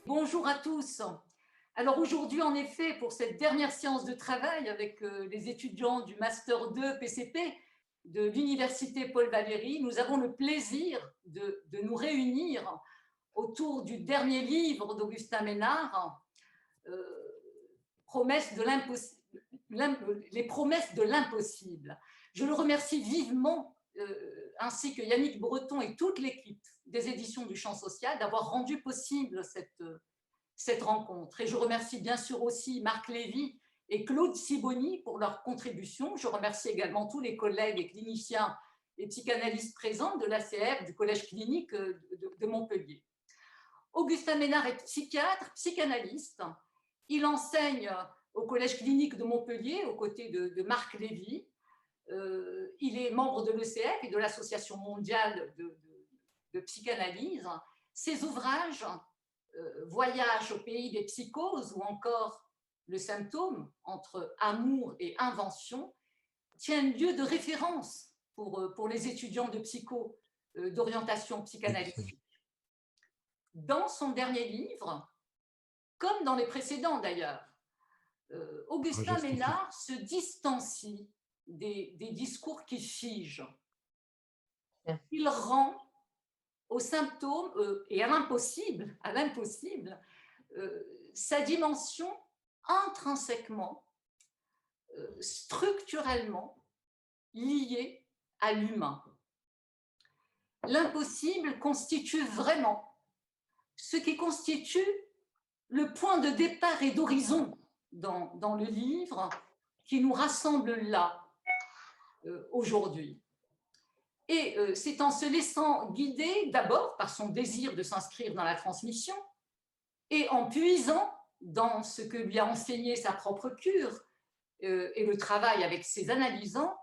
Bonjour à tous. Alors aujourd'hui, en effet, pour cette dernière séance de travail avec les étudiants du Master 2 PCP de l'Université Paul Valéry, nous avons le plaisir de nous réunir autour du dernier livre d'Augustin Ménard, euh, les promesses de l'impossible. Je le remercie vivement, ainsi que Yannick Breton et toute l'équipe des éditions du Champ Social, d'avoir rendu possible cette rencontre. Et je remercie bien sûr aussi Marc Lévy et Claude Sibony pour leur contribution. Je remercie également tous les collègues et cliniciens et psychanalystes présents de l'ACR, du Collège clinique de Montpellier. Augustin Ménard est psychiatre, psychanalyste. Il enseigne au Collège clinique de Montpellier aux côtés de Marc Lévy. Il est membre de l'ECF et de l'Association mondiale de psychanalyse. Ses ouvrages Voyage au pays des psychoses ou encore Le symptôme entre amour et invention tiennent lieu de référence pour les étudiants de psycho d'orientation psychanalytique. Dans son dernier livre, comme dans les précédents d'ailleurs, Augustin Ménard se distancie des discours qui figent. Il rend aux symptômes et à l'impossible, sa dimension intrinsèquement, structurellement liée à l'humain. L'impossible constitue vraiment ce qui constitue le point de départ et d'horizon dans le livre qui nous rassemble là, aujourd'hui. Et c'est en se laissant guider d'abord par son désir de s'inscrire dans la transmission et en puisant dans ce que lui a enseigné sa propre cure et le travail avec ses analysants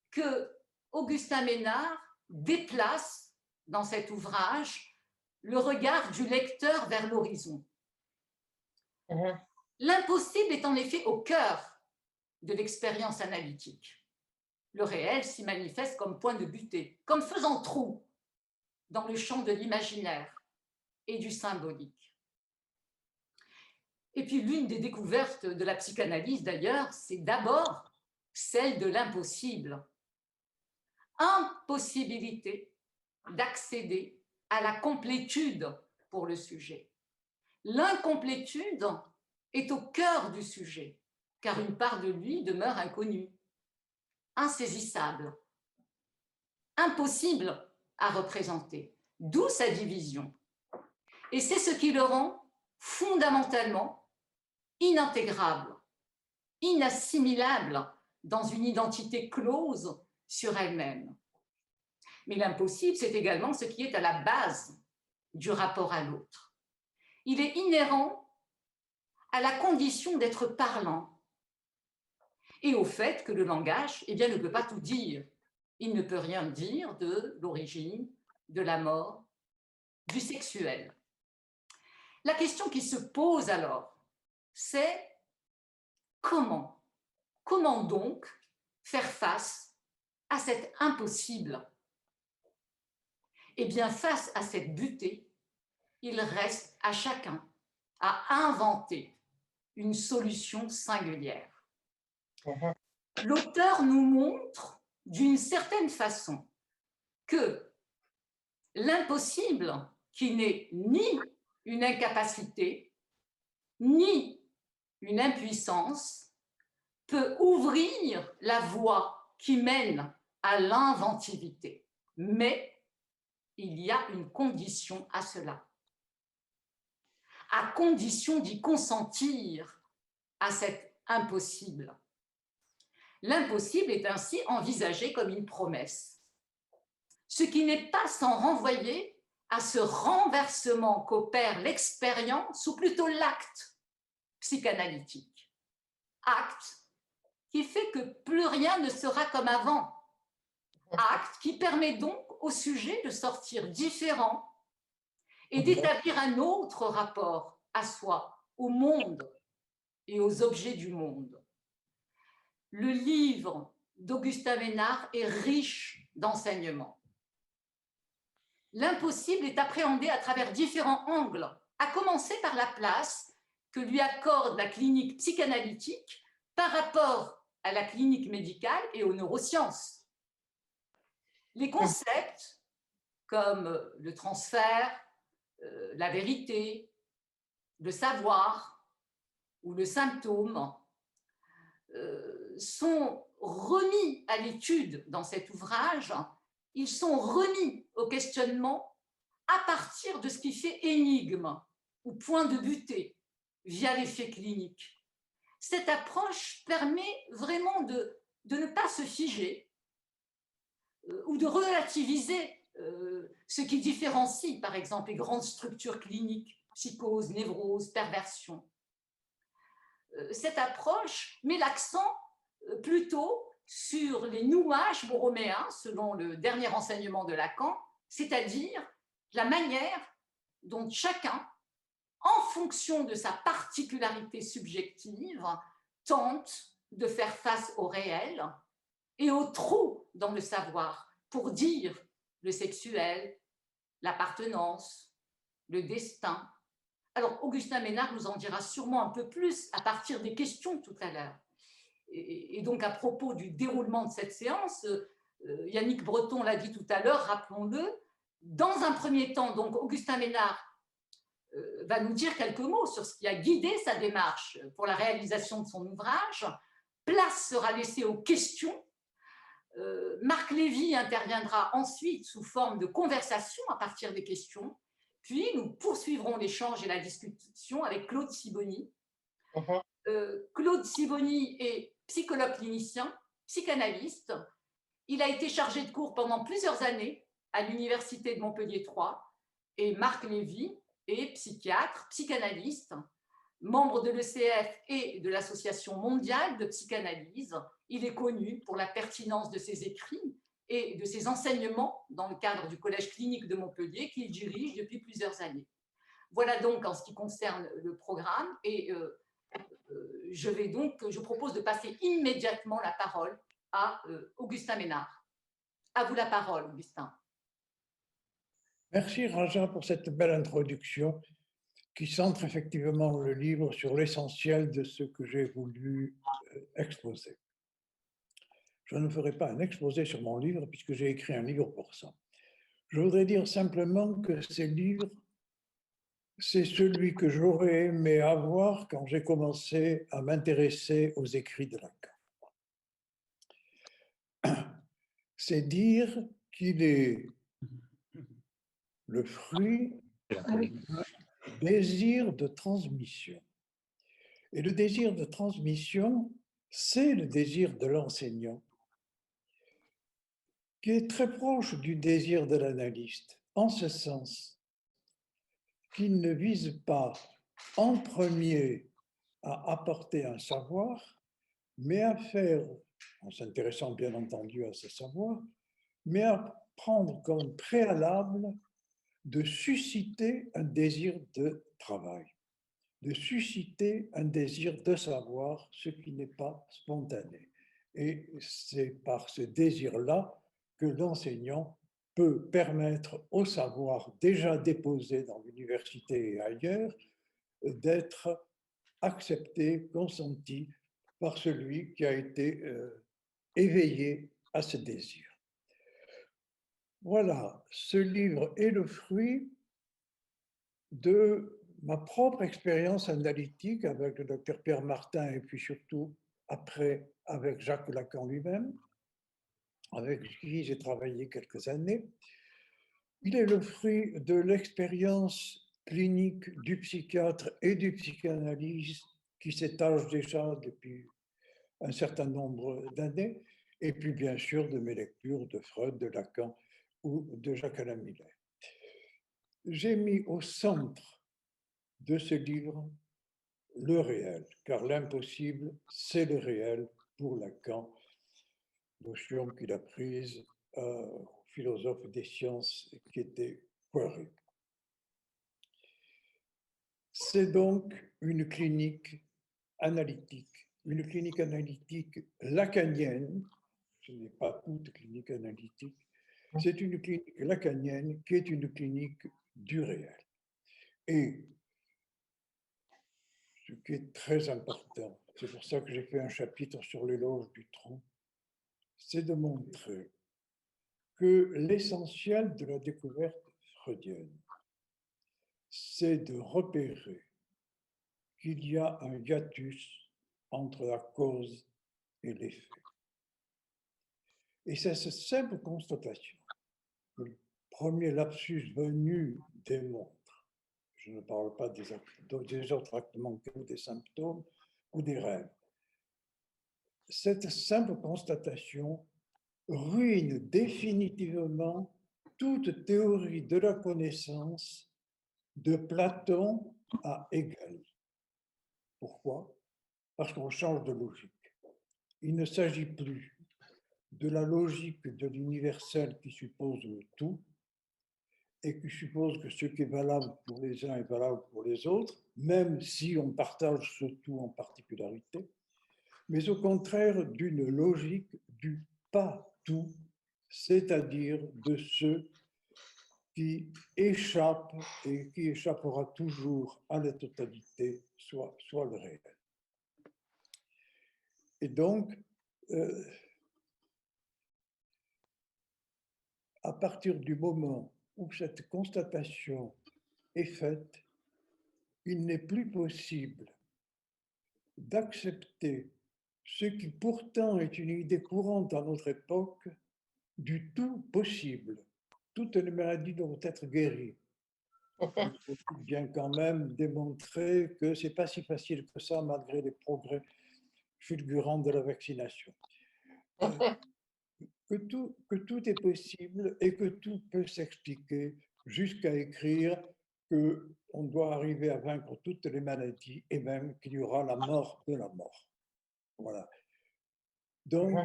que Augustin Ménard déplace dans cet ouvrage le regard du lecteur vers l'horizon. L'impossible est en effet au cœur de l'expérience analytique. Le réel s'y manifeste comme point de butée, comme faisant trou dans le champ de l'imaginaire et du symbolique. Et puis l'une des découvertes de la psychanalyse d'ailleurs, c'est d'abord celle de l'impossible. Impossibilité d'accéder à la complétude pour le sujet. L'incomplétude est au cœur du sujet, car une part de lui demeure inconnue, insaisissable, impossible à représenter, d'où sa division. Et c'est ce qui le rend fondamentalement inintégrable, inassimilable dans une identité close sur elle-même. Mais l'impossible, c'est également ce qui est à la base du rapport à l'autre. Il est inhérent à la condition d'être parlant et au fait que le langage ne peut pas tout dire. Il ne peut rien dire de l'origine, de la mort, du sexuel. La question qui se pose alors, c'est comment donc faire face à cet impossible? Eh bien, face à cette butée, il reste à chacun à inventer une solution singulière. L'auteur nous montre d'une certaine façon que l'impossible, qui n'est ni une incapacité, ni une impuissance, peut ouvrir la voie qui mène à l'inventivité. Mais il y a une condition à cela. À condition d'y consentir à cet impossible. L'impossible est ainsi envisagé comme une promesse, ce qui n'est pas sans renvoyer à ce renversement qu'opère l'expérience ou plutôt l'acte psychanalytique. Acte qui fait que plus rien ne sera comme avant. Acte qui permet donc au sujet de sortir différent et d'établir un autre rapport à soi, au monde et aux objets du monde. Le livre d'Augustin Ménard est riche d'enseignements. L'impossible est appréhendé à travers différents angles, à commencer par la place que lui accorde la clinique psychanalytique par rapport à la clinique médicale et aux neurosciences. Les concepts comme le transfert, la vérité, le savoir ou le symptôme sont remis à l'étude dans cet ouvrage, ils sont remis au questionnement à partir de ce qui fait énigme ou point de butée via l'effet clinique. Cette approche permet vraiment de ne pas se figer ou de relativiser ce qui différencie, par exemple, les grandes structures cliniques, psychose, névrose, perversion. Cette approche met l'accent plutôt sur les nuages borroméens, selon le dernier enseignement de Lacan, c'est-à-dire la manière dont chacun, en fonction de sa particularité subjective, tente de faire face au réel et au trou dans le savoir pour dire le sexuel, l'appartenance, le destin. Alors, Augustin Ménard nous en dira sûrement un peu plus à partir des questions tout à l'heure. Et donc, à propos du déroulement de cette séance, Yannick Breton l'a dit tout à l'heure, rappelons-le, dans un premier temps, donc, Augustin Ménard va nous dire quelques mots sur ce qui a guidé sa démarche pour la réalisation de son ouvrage. Place sera laissée aux questions. Marc Lévy interviendra ensuite sous forme de conversation à partir des questions. Puis, nous poursuivrons l'échange et la discussion avec Claude Sibony. Claude Sibony est psychologue clinicien, psychanalyste. Il a été chargé de cours pendant plusieurs années à l'Université de Montpellier 3. Et Marc Lévy est psychiatre, psychanalyste, membre de l'ECF et de l'Association mondiale de psychanalyse. Il est connu pour la pertinence de ses écrits et de ses enseignements dans le cadre du Collège clinique de Montpellier qu'il dirige depuis plusieurs années. Voilà donc en ce qui concerne le programme et je propose de passer immédiatement la parole à Augustin Ménard. À vous la parole, Augustin. Merci Raja pour cette belle introduction qui centre effectivement le livre sur l'essentiel de ce que j'ai voulu exposer. Je ne ferai pas un exposé sur mon livre puisque j'ai écrit un livre pour ça. Je voudrais dire simplement que ce livre, c'est celui que j'aurais aimé avoir quand j'ai commencé à m'intéresser aux écrits de Lacan. C'est dire qu'il est le fruit d'un désir de transmission. Et le désir de transmission, c'est le désir de l'enseignant, qui est très proche du désir de l'analyste, en ce sens qu'il ne vise pas en premier à apporter un savoir, mais à faire, en s'intéressant bien entendu à ce savoir, mais à prendre comme préalable de susciter un désir de travail, de susciter un désir de savoir, ce qui n'est pas spontané. Et c'est par ce désir-là que l'enseignant peut permettre au savoir déjà déposé dans l'université et ailleurs d'être accepté, consenti par celui qui a été éveillé à ce désir. Voilà, ce livre est le fruit de ma propre expérience analytique avec le docteur Pierre Martin et puis surtout après avec Jacques Lacan lui-même, avec qui j'ai travaillé quelques années. Il est le fruit de l'expérience clinique du psychiatre et du psychanalyste qui s'étage déjà depuis un certain nombre d'années, et puis bien sûr de mes lectures de Freud, de Lacan ou de Jacques-Alain Miller. J'ai mis au centre de ce livre le réel, car l'impossible, c'est le réel pour Lacan, notion qu'il a prise au philosophe des sciences qui était Poiré. C'est donc une clinique analytique lacanienne, ce n'est pas toute clinique analytique, c'est une clinique lacanienne qui est une clinique du réel. Et ce qui est très important, c'est pour ça que j'ai fait un chapitre sur l'éloge du tronc, c'est de montrer que l'essentiel de la découverte freudienne, c'est de repérer qu'il y a un hiatus entre la cause et l'effet. Et c'est cette simple constatation que le premier lapsus venu démontre. Je ne parle pas des autres traitements que des symptômes ou des rêves. Cette simple constatation ruine définitivement toute théorie de la connaissance de Platon à Hegel. Pourquoi? Parce qu'on change de logique. Il ne s'agit plus de la logique de l'universel qui suppose le tout et qui suppose que ce qui est valable pour les uns est valable pour les autres, même si on partage ce tout en particularité, mais au contraire d'une logique du pas tout, c'est-à-dire de ce qui échappe et qui échappera toujours à la totalité, soit le réel. Et donc, à partir du moment où cette constatation est faite, il n'est plus possible d'accepter ce qui pourtant est une idée courante à notre époque du tout possible. Toutes les maladies doivent être guéries. Il faut bien quand même démontrer que ce n'est pas si facile que ça malgré les progrès fulgurants de la vaccination. Que tout est possible et que tout peut s'expliquer jusqu'à écrire qu'on doit arriver à vaincre toutes les maladies et même qu'il y aura la mort de la mort. Voilà. Donc,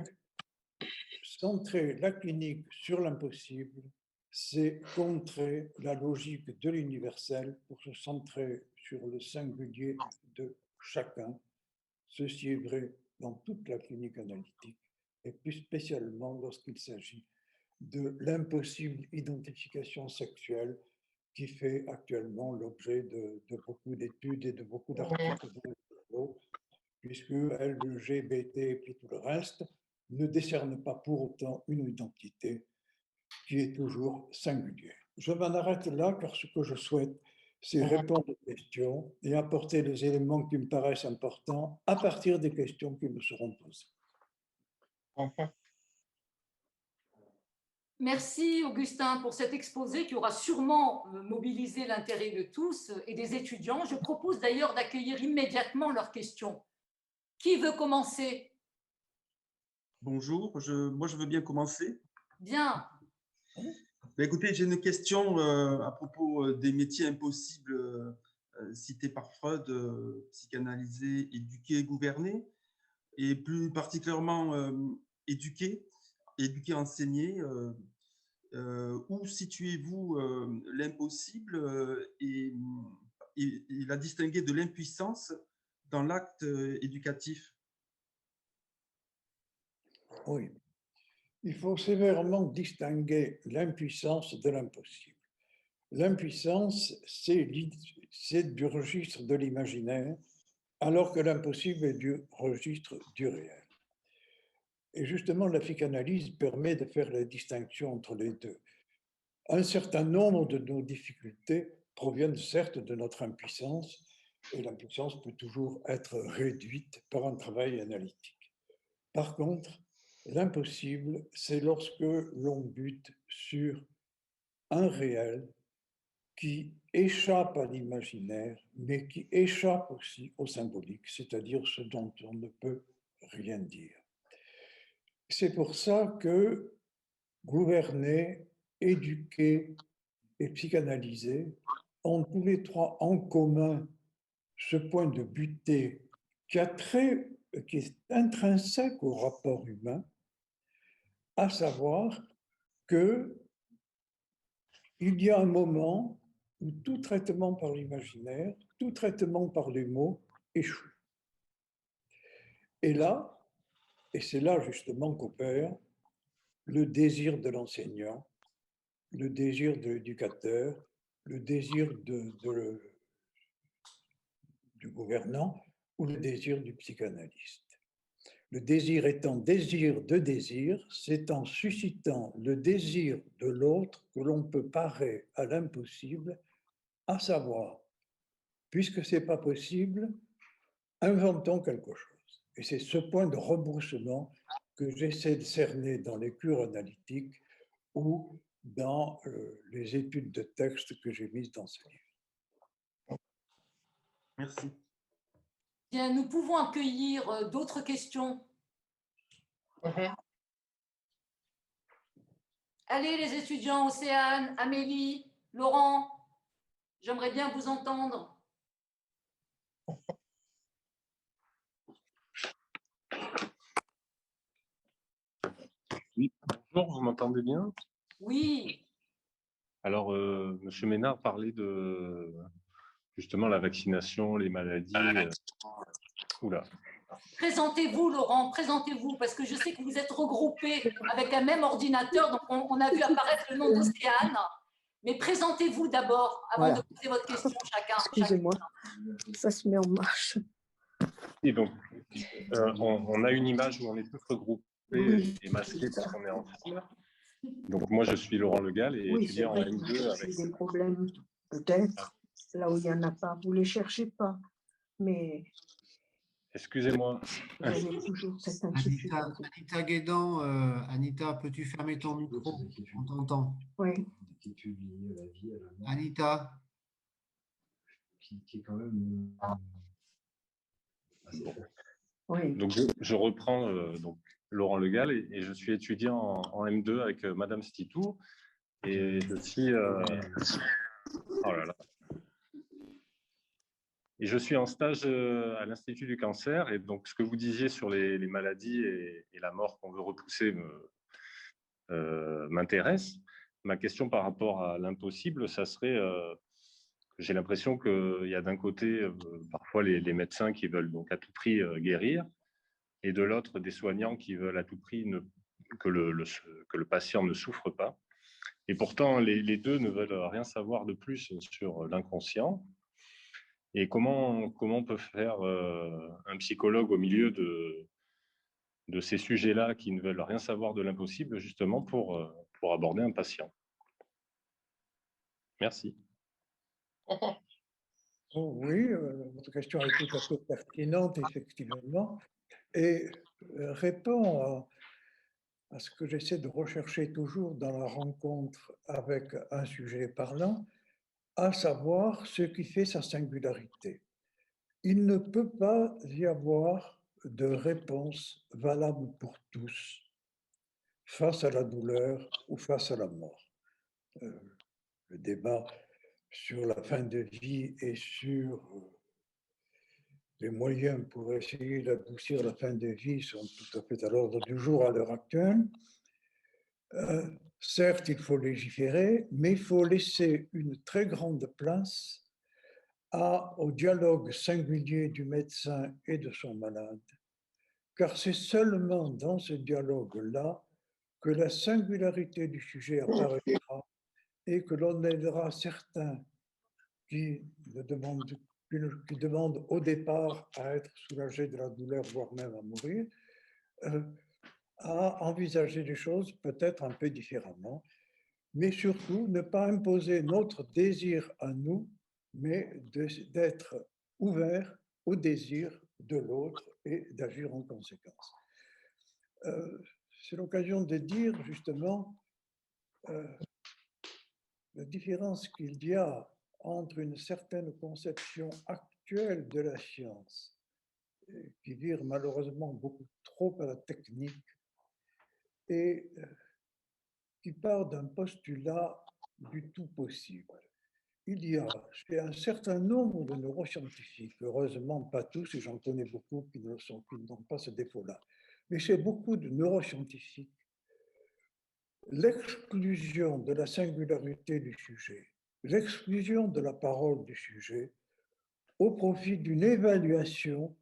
centrer la clinique sur l'impossible, c'est contrer la logique de l'universel pour se centrer sur le singulier de chacun. Ceci est vrai dans toute la clinique analytique et plus spécialement lorsqu'il s'agit de l'impossible identification sexuelle qui fait actuellement l'objet de beaucoup d'études et de beaucoup d'articles dans les journaux, puisque LGBT et puis tout le reste ne décernent pas pour autant une identité qui est toujours singulière. Je m'en arrête là car ce que je souhaite, c'est répondre aux questions et apporter les éléments qui me paraissent importants à partir des questions qui me seront posées. Merci Augustin pour cet exposé qui aura sûrement mobilisé l'intérêt de tous et des étudiants. Je propose d'ailleurs d'accueillir immédiatement leurs questions. Qui veut commencer? Bonjour, moi je veux bien commencer. Bien. Écoutez, j'ai une question à propos des métiers impossibles cités par Freud, psychanalyser, éduquer, gouverner, et plus particulièrement éduquer, enseigner. Où situez-vous l'impossible et la distinguer de l'impuissance dans l'acte éducatif? Oui. Il faut sévèrement distinguer l'impuissance de l'impossible. L'impuissance, c'est du registre de l'imaginaire, alors que l'impossible est du registre du réel. Et justement, la psychanalyse permet de faire la distinction entre les deux. Un certain nombre de nos difficultés proviennent certes de notre impuissance, et l'impuissance peut toujours être réduite par un travail analytique. Par contre, l'impossible, c'est lorsque l'on bute sur un réel qui échappe à l'imaginaire, mais qui échappe aussi au symbolique, c'est-à-dire ce dont on ne peut rien dire. C'est pour ça que gouverner, éduquer et psychanalyser ont tous les trois en commun ce point de butée qui est intrinsèque au rapport humain, à savoir qu'il y a un moment où tout traitement par l'imaginaire, tout traitement par les mots échoue. Et là, et c'est là justement qu'opère le désir de l'enseignant, le désir de l'éducateur, le désir du gouvernant ou le désir du psychanalyste. Le désir étant désir de désir, c'est en suscitant le désir de l'autre que l'on peut parer à l'impossible, à savoir, puisque ce n'est pas possible, inventons quelque chose. Et c'est ce point de rebroussement que j'essaie de cerner dans les cures analytiques ou dans les études de texte que j'ai mises dans ce livre. Merci. Bien, nous pouvons accueillir d'autres questions. Allez, les étudiants, Océane, Amélie, Laurent, j'aimerais bien vous entendre. Oui, bonjour, vous m'entendez bien? Oui. Alors, M. Ménard parlait de justement la vaccination, les maladies. Oula. Présentez-vous, Laurent, présentez-vous, parce que je sais que vous êtes regroupés avec un même ordinateur, donc on a vu apparaître le nom d'Océane. Mais présentez-vous d'abord, avant de poser votre question chacun. Excusez-moi, ça se met en marche. Et donc, on a une image où on est tous regroupés et masqués parce qu'on est ensemble. Donc, moi, je suis Laurent Le Gall et étudiant en M2 avec... des problèmes, peut-être, là où il n'y en a pas. Vous ne les cherchez pas, mais... Excusez-moi. Vous avez toujours cette inquiétude. Anita Guédan, Anita, peux-tu fermer ton micro? On t'entend. Oui. Anita. Qui est quand même assez fort. Oui. Donc, je reprends donc, Laurent Le Gall et je suis étudiant en M2 avec Madame Stitou. Et je suis... oh là là. Et je suis en stage à l'Institut du cancer. Et donc, ce que vous disiez sur les maladies et la mort qu'on veut repousser m'intéresse. Ma question par rapport à l'impossible, ça serait... j'ai l'impression qu'il y a d'un côté parfois les médecins qui veulent donc à tout prix guérir, et de l'autre des soignants qui veulent à tout prix que le patient ne souffre pas. Et pourtant, les deux ne veulent rien savoir de plus sur l'inconscient. Et comment peut faire un psychologue au milieu de ces sujets-là qui ne veulent rien savoir de l'impossible, justement pour aborder un patient? Merci. Oh oui, votre question est tout à fait pertinente, effectivement, et répond à ce que j'essaie de rechercher toujours dans la rencontre avec un sujet parlant, à savoir ce qui fait sa singularité. Il ne peut pas y avoir de réponse valable pour tous face à la douleur ou face à la mort. Le débat sur la fin de vie et sur les moyens pour essayer d'adoucir la fin de vie sont tout à fait à l'ordre du jour à l'heure actuelle. Certes, il faut légiférer, mais il faut laisser une très grande place au dialogue singulier du médecin et de son malade, car c'est seulement dans ce dialogue-là que la singularité du sujet apparaîtra et que l'on aidera certains qui demandent au départ à être soulagés de la douleur, voire même à mourir, à envisager les choses peut-être un peu différemment, mais surtout ne pas imposer notre désir à nous, mais d'être ouvert au désir de l'autre et d'agir en conséquence. C'est l'occasion de dire justement la différence qu'il y a entre une certaine conception actuelle de la science, qui vire malheureusement beaucoup trop à la technique, et qui part d'un postulat du tout possible. Il y a chez un certain nombre de neuroscientifiques, heureusement pas tous, et j'en connais beaucoup qui n'ont pas ce défaut-là, mais chez beaucoup de neuroscientifiques, l'exclusion de la singularité du sujet, l'exclusion de la parole du sujet, au profit d'une évaluation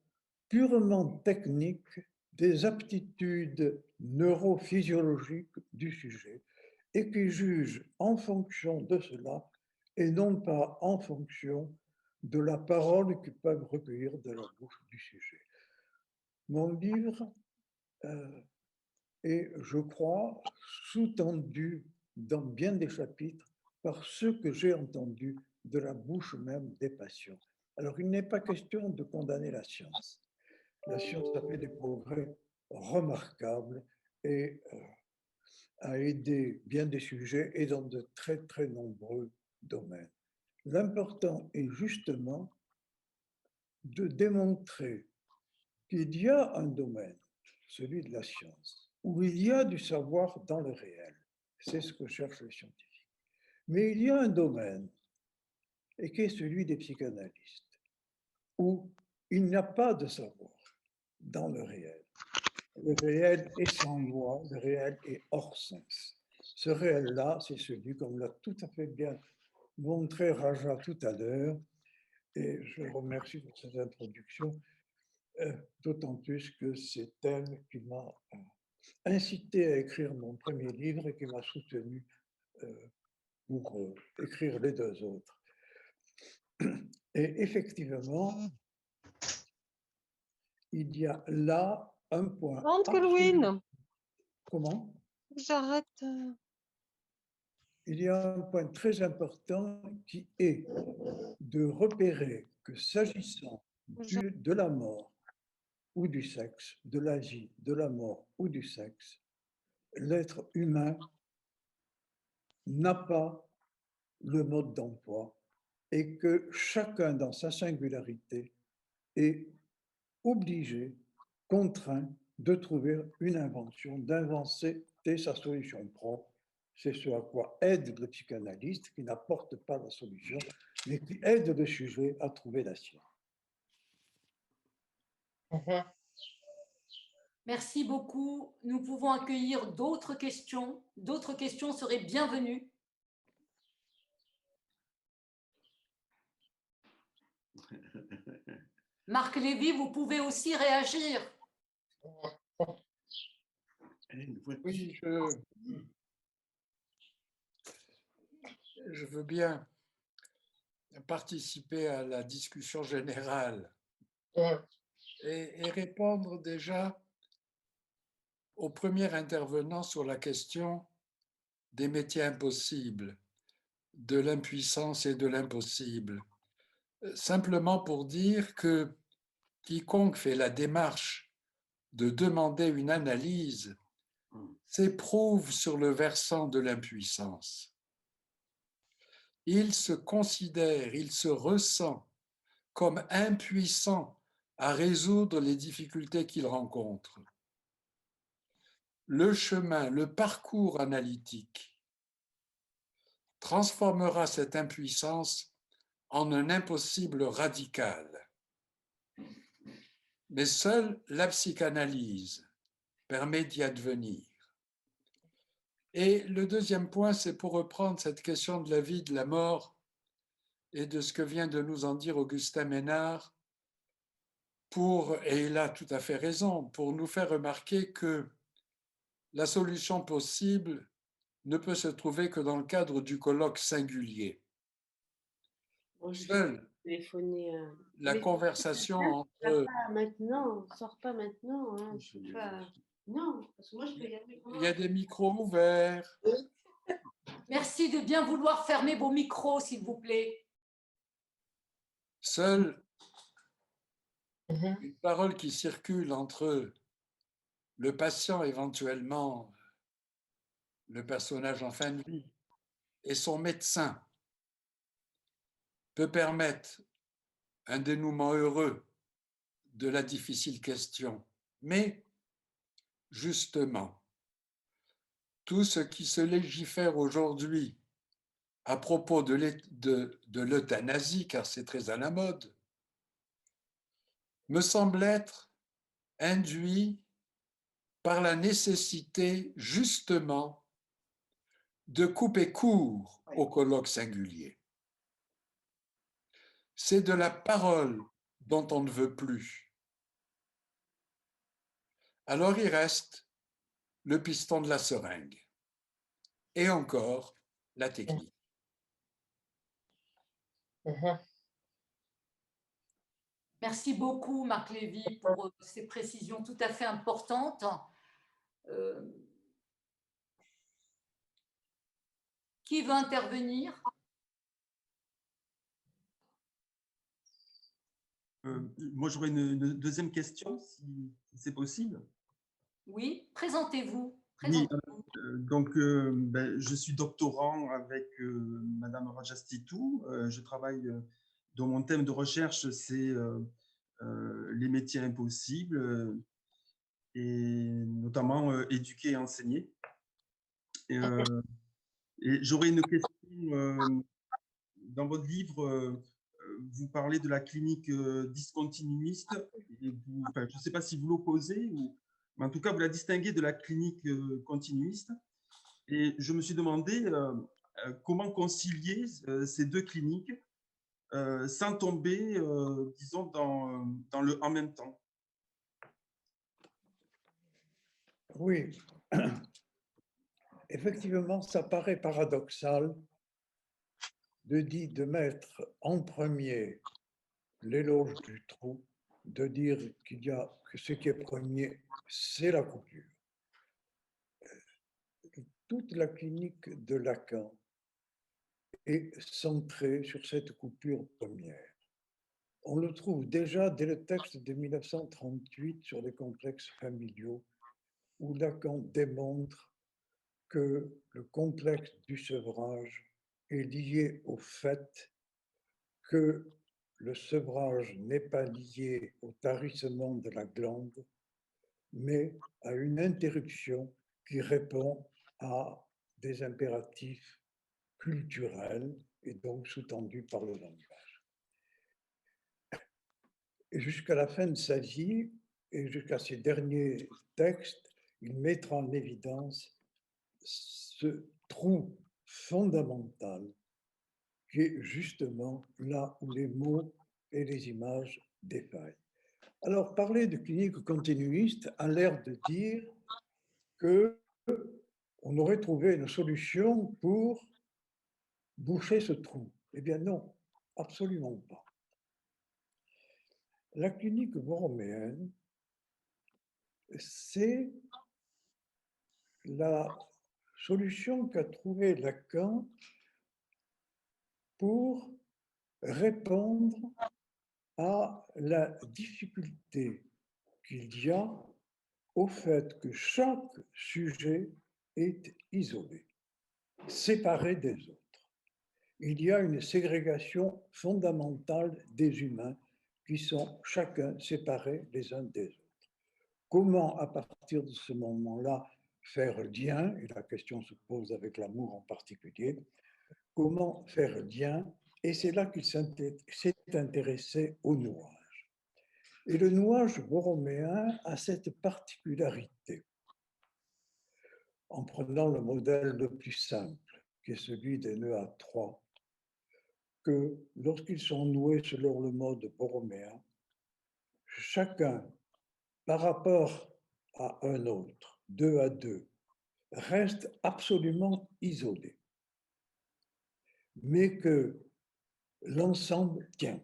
purement technique des aptitudes neurophysiologiques du sujet et qui juge en fonction de cela et non pas en fonction de la parole qu'ils peuvent recueillir de la bouche du sujet. Mon livre est, je crois, sous-tendu dans bien des chapitres par ce que j'ai entendu de la bouche même des patients. Alors, il n'est pas question de condamner la science. La science a fait des progrès remarquables et a aidé bien des sujets et dans de très, très nombreux domaines. L'important est justement de démontrer qu'il y a un domaine, celui de la science, où il y a du savoir dans le réel. C'est ce que cherchent les scientifiques. Mais il y a un domaine, et qui est celui des psychanalystes, où il n'y a pas de savoir dans le réel. Le réel est sans loi, le réel est hors sens. Ce réel-là, c'est celui, comme l'a tout à fait bien montré Raja tout à l'heure, et je le remercie pour cette introduction, d'autant plus que c'est elle qui m'a incité à écrire mon premier livre et qui m'a soutenu pour écrire les deux autres. Et effectivement, il y a là un point. Kelvin, Comment? j'arrête. Il y a un point très important qui est de repérer que s'agissant de la mort ou du sexe, de la vie, de la mort ou du sexe, l'être humain n'a pas le mode d'emploi et que chacun dans sa singularité est obligé, contraint de trouver une invention, d'inventer sa solution propre. C'est ce à quoi aide le psychanalyste qui n'apporte pas la solution, mais qui aide le sujet à trouver la sienne. Merci beaucoup. Nous pouvons accueillir d'autres questions. D'autres questions seraient bienvenues. Marc Lévy, vous pouvez aussi réagir. Oui, je veux bien participer à la discussion générale et répondre déjà au premier intervenant sur la question des métiers impossibles, de l'impuissance et de l'impossible. Simplement pour dire que quiconque fait la démarche de demander une analyse s'éprouve sur le versant de l'impuissance. Il se considère, il se ressent comme impuissant à résoudre les difficultés qu'il rencontre. Le chemin, le parcours analytique transformera cette impuissance en un impossible radical. Mais seule la psychanalyse permet d'y advenir. Et le deuxième point, c'est pour reprendre cette question de la vie, de la mort et de ce que vient de nous en dire Augustin Ménard, et il a tout à fait raison, pour nous faire remarquer que la solution possible ne peut se trouver que dans le cadre du colloque singulier. Bon, Seule la conversation entre... Maintenant, sors pas maintenant. Hein, pas... Non, parce que moi, je peux y aller. Il y a des micros ouverts. Merci de bien vouloir fermer vos micros, s'il vous plaît. Seule une parole qui circule entre le patient, éventuellement le personnage en fin de vie, et son médecin peut permettre un dénouement heureux de la difficile question. Mais, justement, tout ce qui se légifère aujourd'hui à propos de l'euthanasie, car c'est très à la mode, me semble être induit par la nécessité, justement, de couper court au colloque singulier. C'est de la parole dont on ne veut plus. Alors il reste le piston de la seringue et encore la technique. Merci beaucoup, Marc Lévy, pour ces précisions tout à fait importantes. Qui veut intervenir? Moi, j'aurais une deuxième question, si c'est possible. Oui, présentez-vous. Oui, donc je suis doctorant avec Madame Rajastitou. Je travaille, dans mon thème de recherche, c'est les métiers impossibles, et notamment éduquer et enseigner. Et j'aurais une question. Dans votre livre, vous parlez de la clinique discontinuiste. Et je ne sais pas si vous l'opposez, mais en tout cas, vous la distinguez de la clinique continuiste. Et je me suis demandé comment concilier ces deux cliniques sans tomber, disons, dans le en même temps. Oui, effectivement, ça paraît paradoxal de mettre en premier l'éloge du trou, de dire que ce qui est premier, c'est la couture. Toute la clinique de Lacan est centrée sur cette coupure première. On le trouve déjà dès le texte de 1938 sur les complexes familiaux, où Lacan démontre que le complexe du sevrage est lié au fait que le sevrage n'est pas lié au tarissement de la glande, mais à une interruption qui répond à des impératifs culturels et donc sous-tendus par le langage. Et jusqu'à la fin de sa vie, et jusqu'à ses derniers textes, il mettra en évidence ce trou fondamental qui est justement là où les mots et les images défaillent. Alors, parler de clinique continuiste a l'air de dire qu'on aurait trouvé une solution pour boucher ce trou. Eh bien non, absolument pas. La clinique borroméenne, c'est la solution qu'a trouvée Lacan pour répondre à la difficulté qu'il y a au fait que chaque sujet est isolé, séparé des autres. Il y a une ségrégation fondamentale des humains qui sont chacun séparés les uns des autres. Comment, à partir de ce moment-là, faire lien, et la question se pose avec l'amour en particulier, comment faire lien, et c'est là qu'il s'est intéressé au nouage. Et le nouage borroméen a cette particularité, en prenant le modèle le plus simple, qui est celui des nœuds à trois, que lorsqu'ils sont noués selon le mode borroméen, chacun, par rapport à un autre, deux à deux, reste absolument isolé, mais que l'ensemble tient.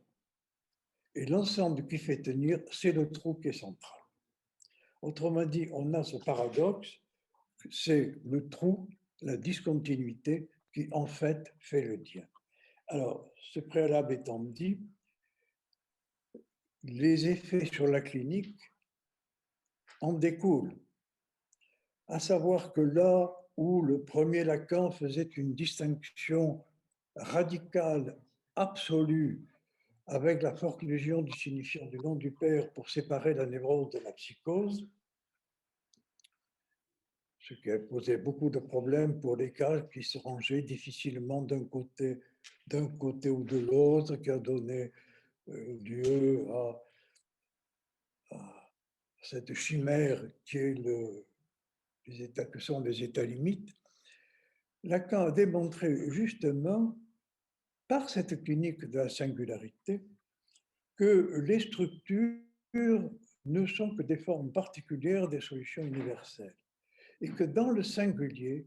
Et l'ensemble qui fait tenir, c'est le trou qui est central. Autrement dit, on a ce paradoxe, c'est le trou, la discontinuité, qui en fait fait le lien. Alors, ce préalable étant dit, les effets sur la clinique en découlent. À savoir que là où le premier Lacan faisait une distinction radicale, absolue, avec la forclusion du signifiant du nom du père pour séparer la névrose de la psychose, ce qui a posé beaucoup de problèmes pour les cas qui se rangeaient difficilement d'un côté ou de l'autre, qui a donné lieu à cette chimère qui est que sont les états limites. Lacan a démontré justement, par cette clinique de la singularité, que les structures ne sont que des formes particulières des solutions universelles et que dans le singulier,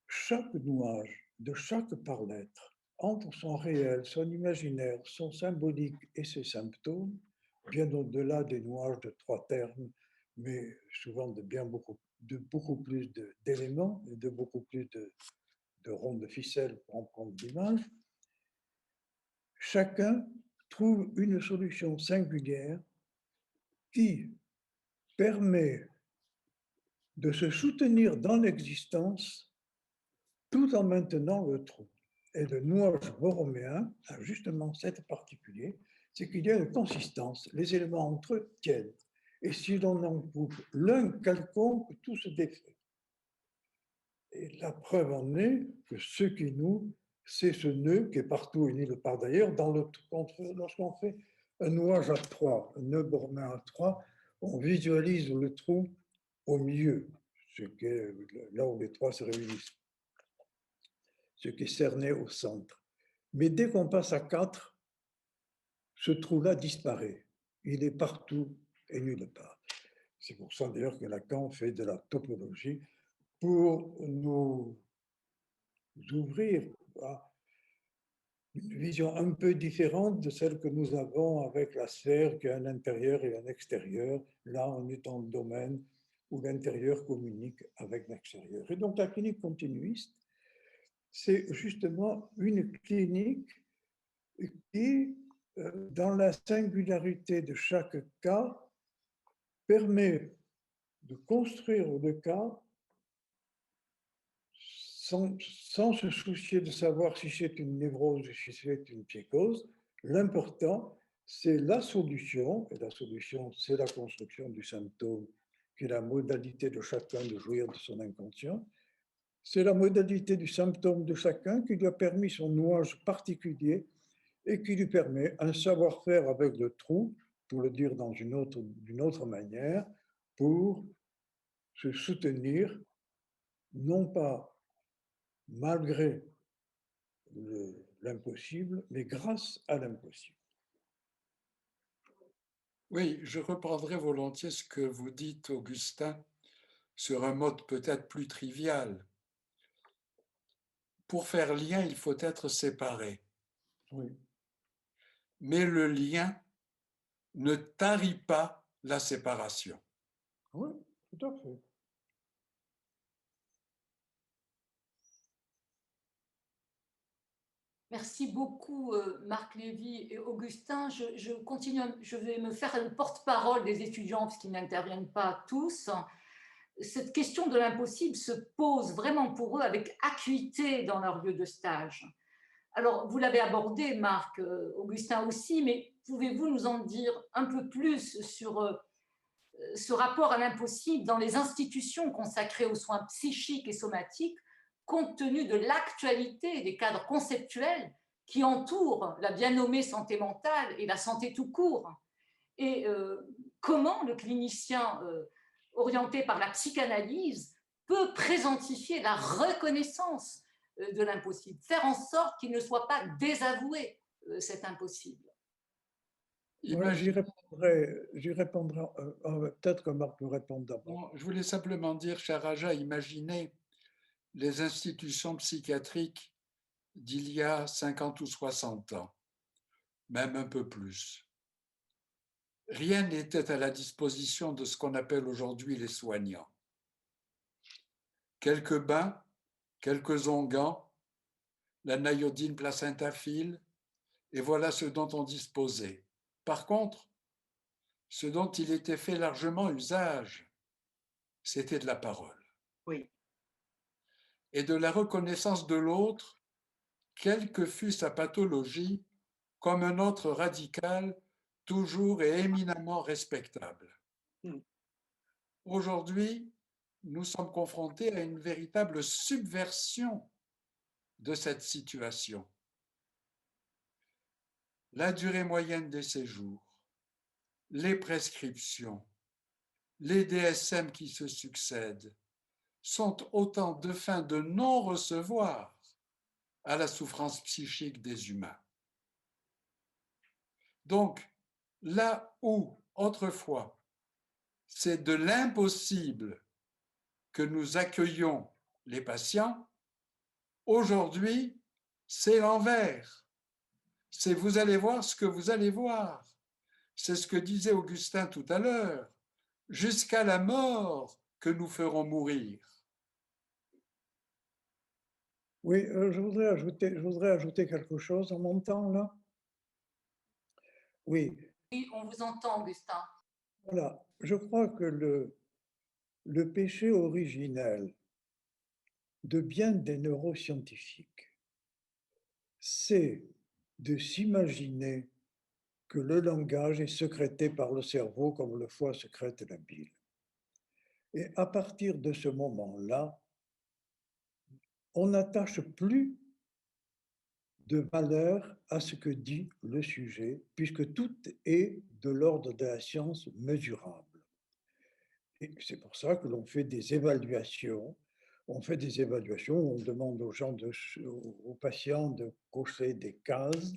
chaque nouage de chaque par-l'être, entre son réel, son imaginaire, son symbolique et ses symptômes, bien au-delà des nuages de 3 termes, mais souvent de beaucoup plus d'éléments et de beaucoup plus de ronds de ficelle pour en prendre l'image. Chacun trouve une solution singulière qui permet de se soutenir dans l'existence tout en maintenant le trou. Et le nuage borroméen a justement cette particulier, c'est qu'il y a une consistance, les éléments entre eux tiennent. Et si l'on en coupe l'un quelconque, tout se défait. Et la preuve en est que ce qui noue, c'est ce nœud qui est partout et nulle part d'ailleurs. Lorsqu'on fait un nuage à 3, un nœud borroméen à 3, on visualise le trou au milieu, là où les 3 se réunissent, ce qui est cerné au centre. Mais dès qu'on passe à 4, ce trou-là disparaît. Il est partout et nulle part. C'est pour ça d'ailleurs que Lacan fait de la topologie pour nous ouvrir à une vision un peu différente de celle que nous avons avec la sphère qui a un intérieur et un extérieur. Là, on est dans le domaine où l'intérieur communique avec l'extérieur. Et donc la clinique continuiste, c'est justement une clinique qui, dans la singularité de chaque cas, permet de construire le cas sans se soucier de savoir si c'est une névrose ou si c'est une psychose. L'important, c'est la solution, et la solution, c'est la construction du symptôme, qui est la modalité de chacun de jouir de son inconscient. C'est la modalité du symptôme de chacun qui lui a permis son nuage particulier et qui lui permet un savoir-faire avec le trou, pour le dire d'une autre manière, pour se soutenir, non pas malgré l'impossible, mais grâce à l'impossible. Oui, je reprendrai volontiers ce que vous dites, Augustin, sur un mode peut-être plus trivial. Pour faire lien, il faut être séparé. Oui. Mais le lien ne tarit pas la séparation. Oui, tout à fait. Merci beaucoup, Marc Lévy et Augustin. Je continue, je vais me faire le porte-parole des étudiants parce qu'ils n'interviennent pas tous. Cette question de l'impossible se pose vraiment pour eux avec acuité dans leur lieu de stage. Alors, vous l'avez abordé, Marc, Augustin aussi, mais pouvez-vous nous en dire un peu plus sur ce rapport à l'impossible dans les institutions consacrées aux soins psychiques et somatiques, compte tenu de l'actualité des cadres conceptuels qui entourent la bien nommée santé mentale et la santé tout court. Et comment le clinicien orienté par la psychanalyse peut présentifier la reconnaissance de l'impossible, faire en sorte qu'il ne soit pas désavoué, cet impossible. Ouais, j'y répondrai, peut-être que Marc me répond d'abord. Je voulais simplement dire, cher Raja, imaginez les institutions psychiatriques d'il y a 50 ou 60 ans, même un peu plus. Rien n'était à la disposition de ce qu'on appelle aujourd'hui les soignants. Quelques bains, quelques onguents, la naïodine placentafile, et voilà ce dont on disposait. Par contre, ce dont il était fait largement usage, c'était de la parole. Oui. Et de la reconnaissance de l'autre, quelle que fût sa pathologie, comme un autre radical, toujours et éminemment respectable. Aujourd'hui, nous sommes confrontés à une véritable subversion de cette situation. La durée moyenne des séjours, les prescriptions, les DSM qui se succèdent sont autant de fins de non-recevoir à la souffrance psychique des humains. Donc, là où, autrefois, c'est de l'impossible que nous accueillons les patients, aujourd'hui, c'est l'envers. C'est vous allez voir ce que vous allez voir. C'est ce que disait Augustin tout à l'heure. Jusqu'à la mort que nous ferons mourir. Oui, je voudrais ajouter quelque chose en mon temps, là. Oui. Oui, on vous entend, Augustin. Voilà, je crois que le péché originel de bien des neuroscientifiques, c'est de s'imaginer que le langage est sécrété par le cerveau comme le foie sécrète la bile. Et à partir de ce moment-là, on n'attache plus de valeur à ce que dit le sujet, puisque tout est de l'ordre de la science mesurable. Et c'est pour ça que l'on fait des évaluations. On fait des évaluations où on demande aux gens, aux patients de cocher des cases,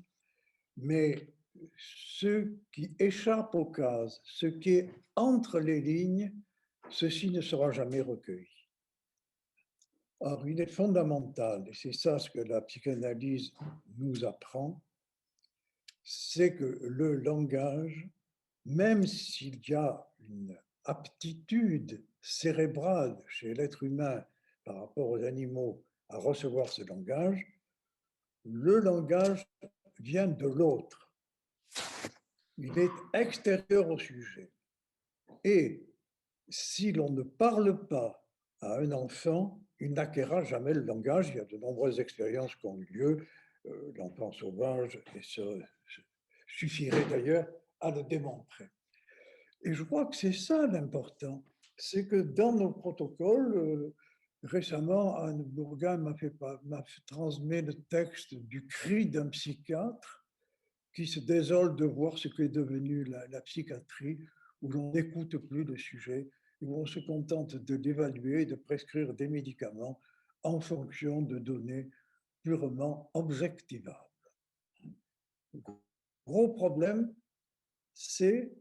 mais ce qui échappe aux cases, ce qui est entre les lignes, ceci ne sera jamais recueilli. Or, il est fondamental, et c'est ça ce que la psychanalyse nous apprend, c'est que le langage, même s'il y a une aptitude cérébrale chez l'être humain par rapport aux animaux à recevoir ce langage, le langage vient de l'autre. Il est extérieur au sujet. Et si l'on ne parle pas à un enfant, il n'acquérera jamais le langage. Il y a de nombreuses expériences qui ont eu lieu. L'enfant sauvage et suffirait d'ailleurs à le démontrer. Et je crois que c'est ça l'important. C'est que dans nos protocoles, récemment, Anne Bourgain m'a transmis le texte du cri d'un psychiatre qui se désole de voir ce qu'est devenu la psychiatrie, où l'on n'écoute plus le sujet, où on se contente de l'évaluer et de prescrire des médicaments en fonction de données purement objectivables. Le gros problème, c'est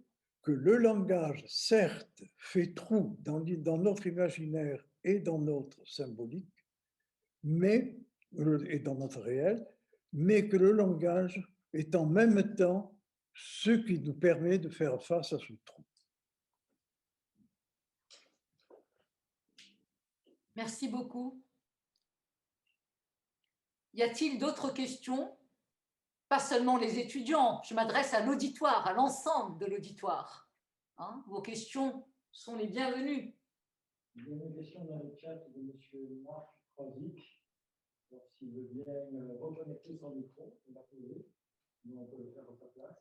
que le langage, certes, fait trou dans notre imaginaire et dans notre symbolique, et dans notre réel, mais que le langage est en même temps ce qui nous permet de faire face à ce trou. Merci beaucoup. Y a-t-il d'autres questions? Pas seulement les étudiants, je m'adresse à l'auditoire, à l'ensemble de l'auditoire. Hein, vos questions sont les bienvenues. Il y a une question dans le chat de M. Marc Krosik. S'il veut bien reconnecter son micro, on va poser. Nous, on peut le faire à sa place.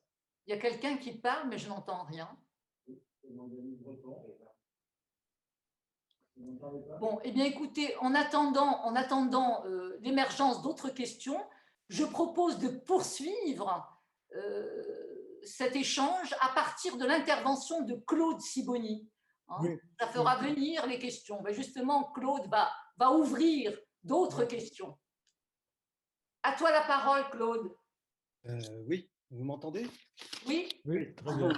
Il y a quelqu'un qui parle, mais je n'entends rien. Bon, eh bien, écoutez, en attendant l'émergence d'autres questions, je propose de poursuivre cet échange à partir de l'intervention de Claude Sibony. Hein. Oui. Ça fera venir les questions. Mais justement, Claude va ouvrir d'autres questions. À toi la parole, Claude. Oui, vous m'entendez? Oui. Oui, très bien.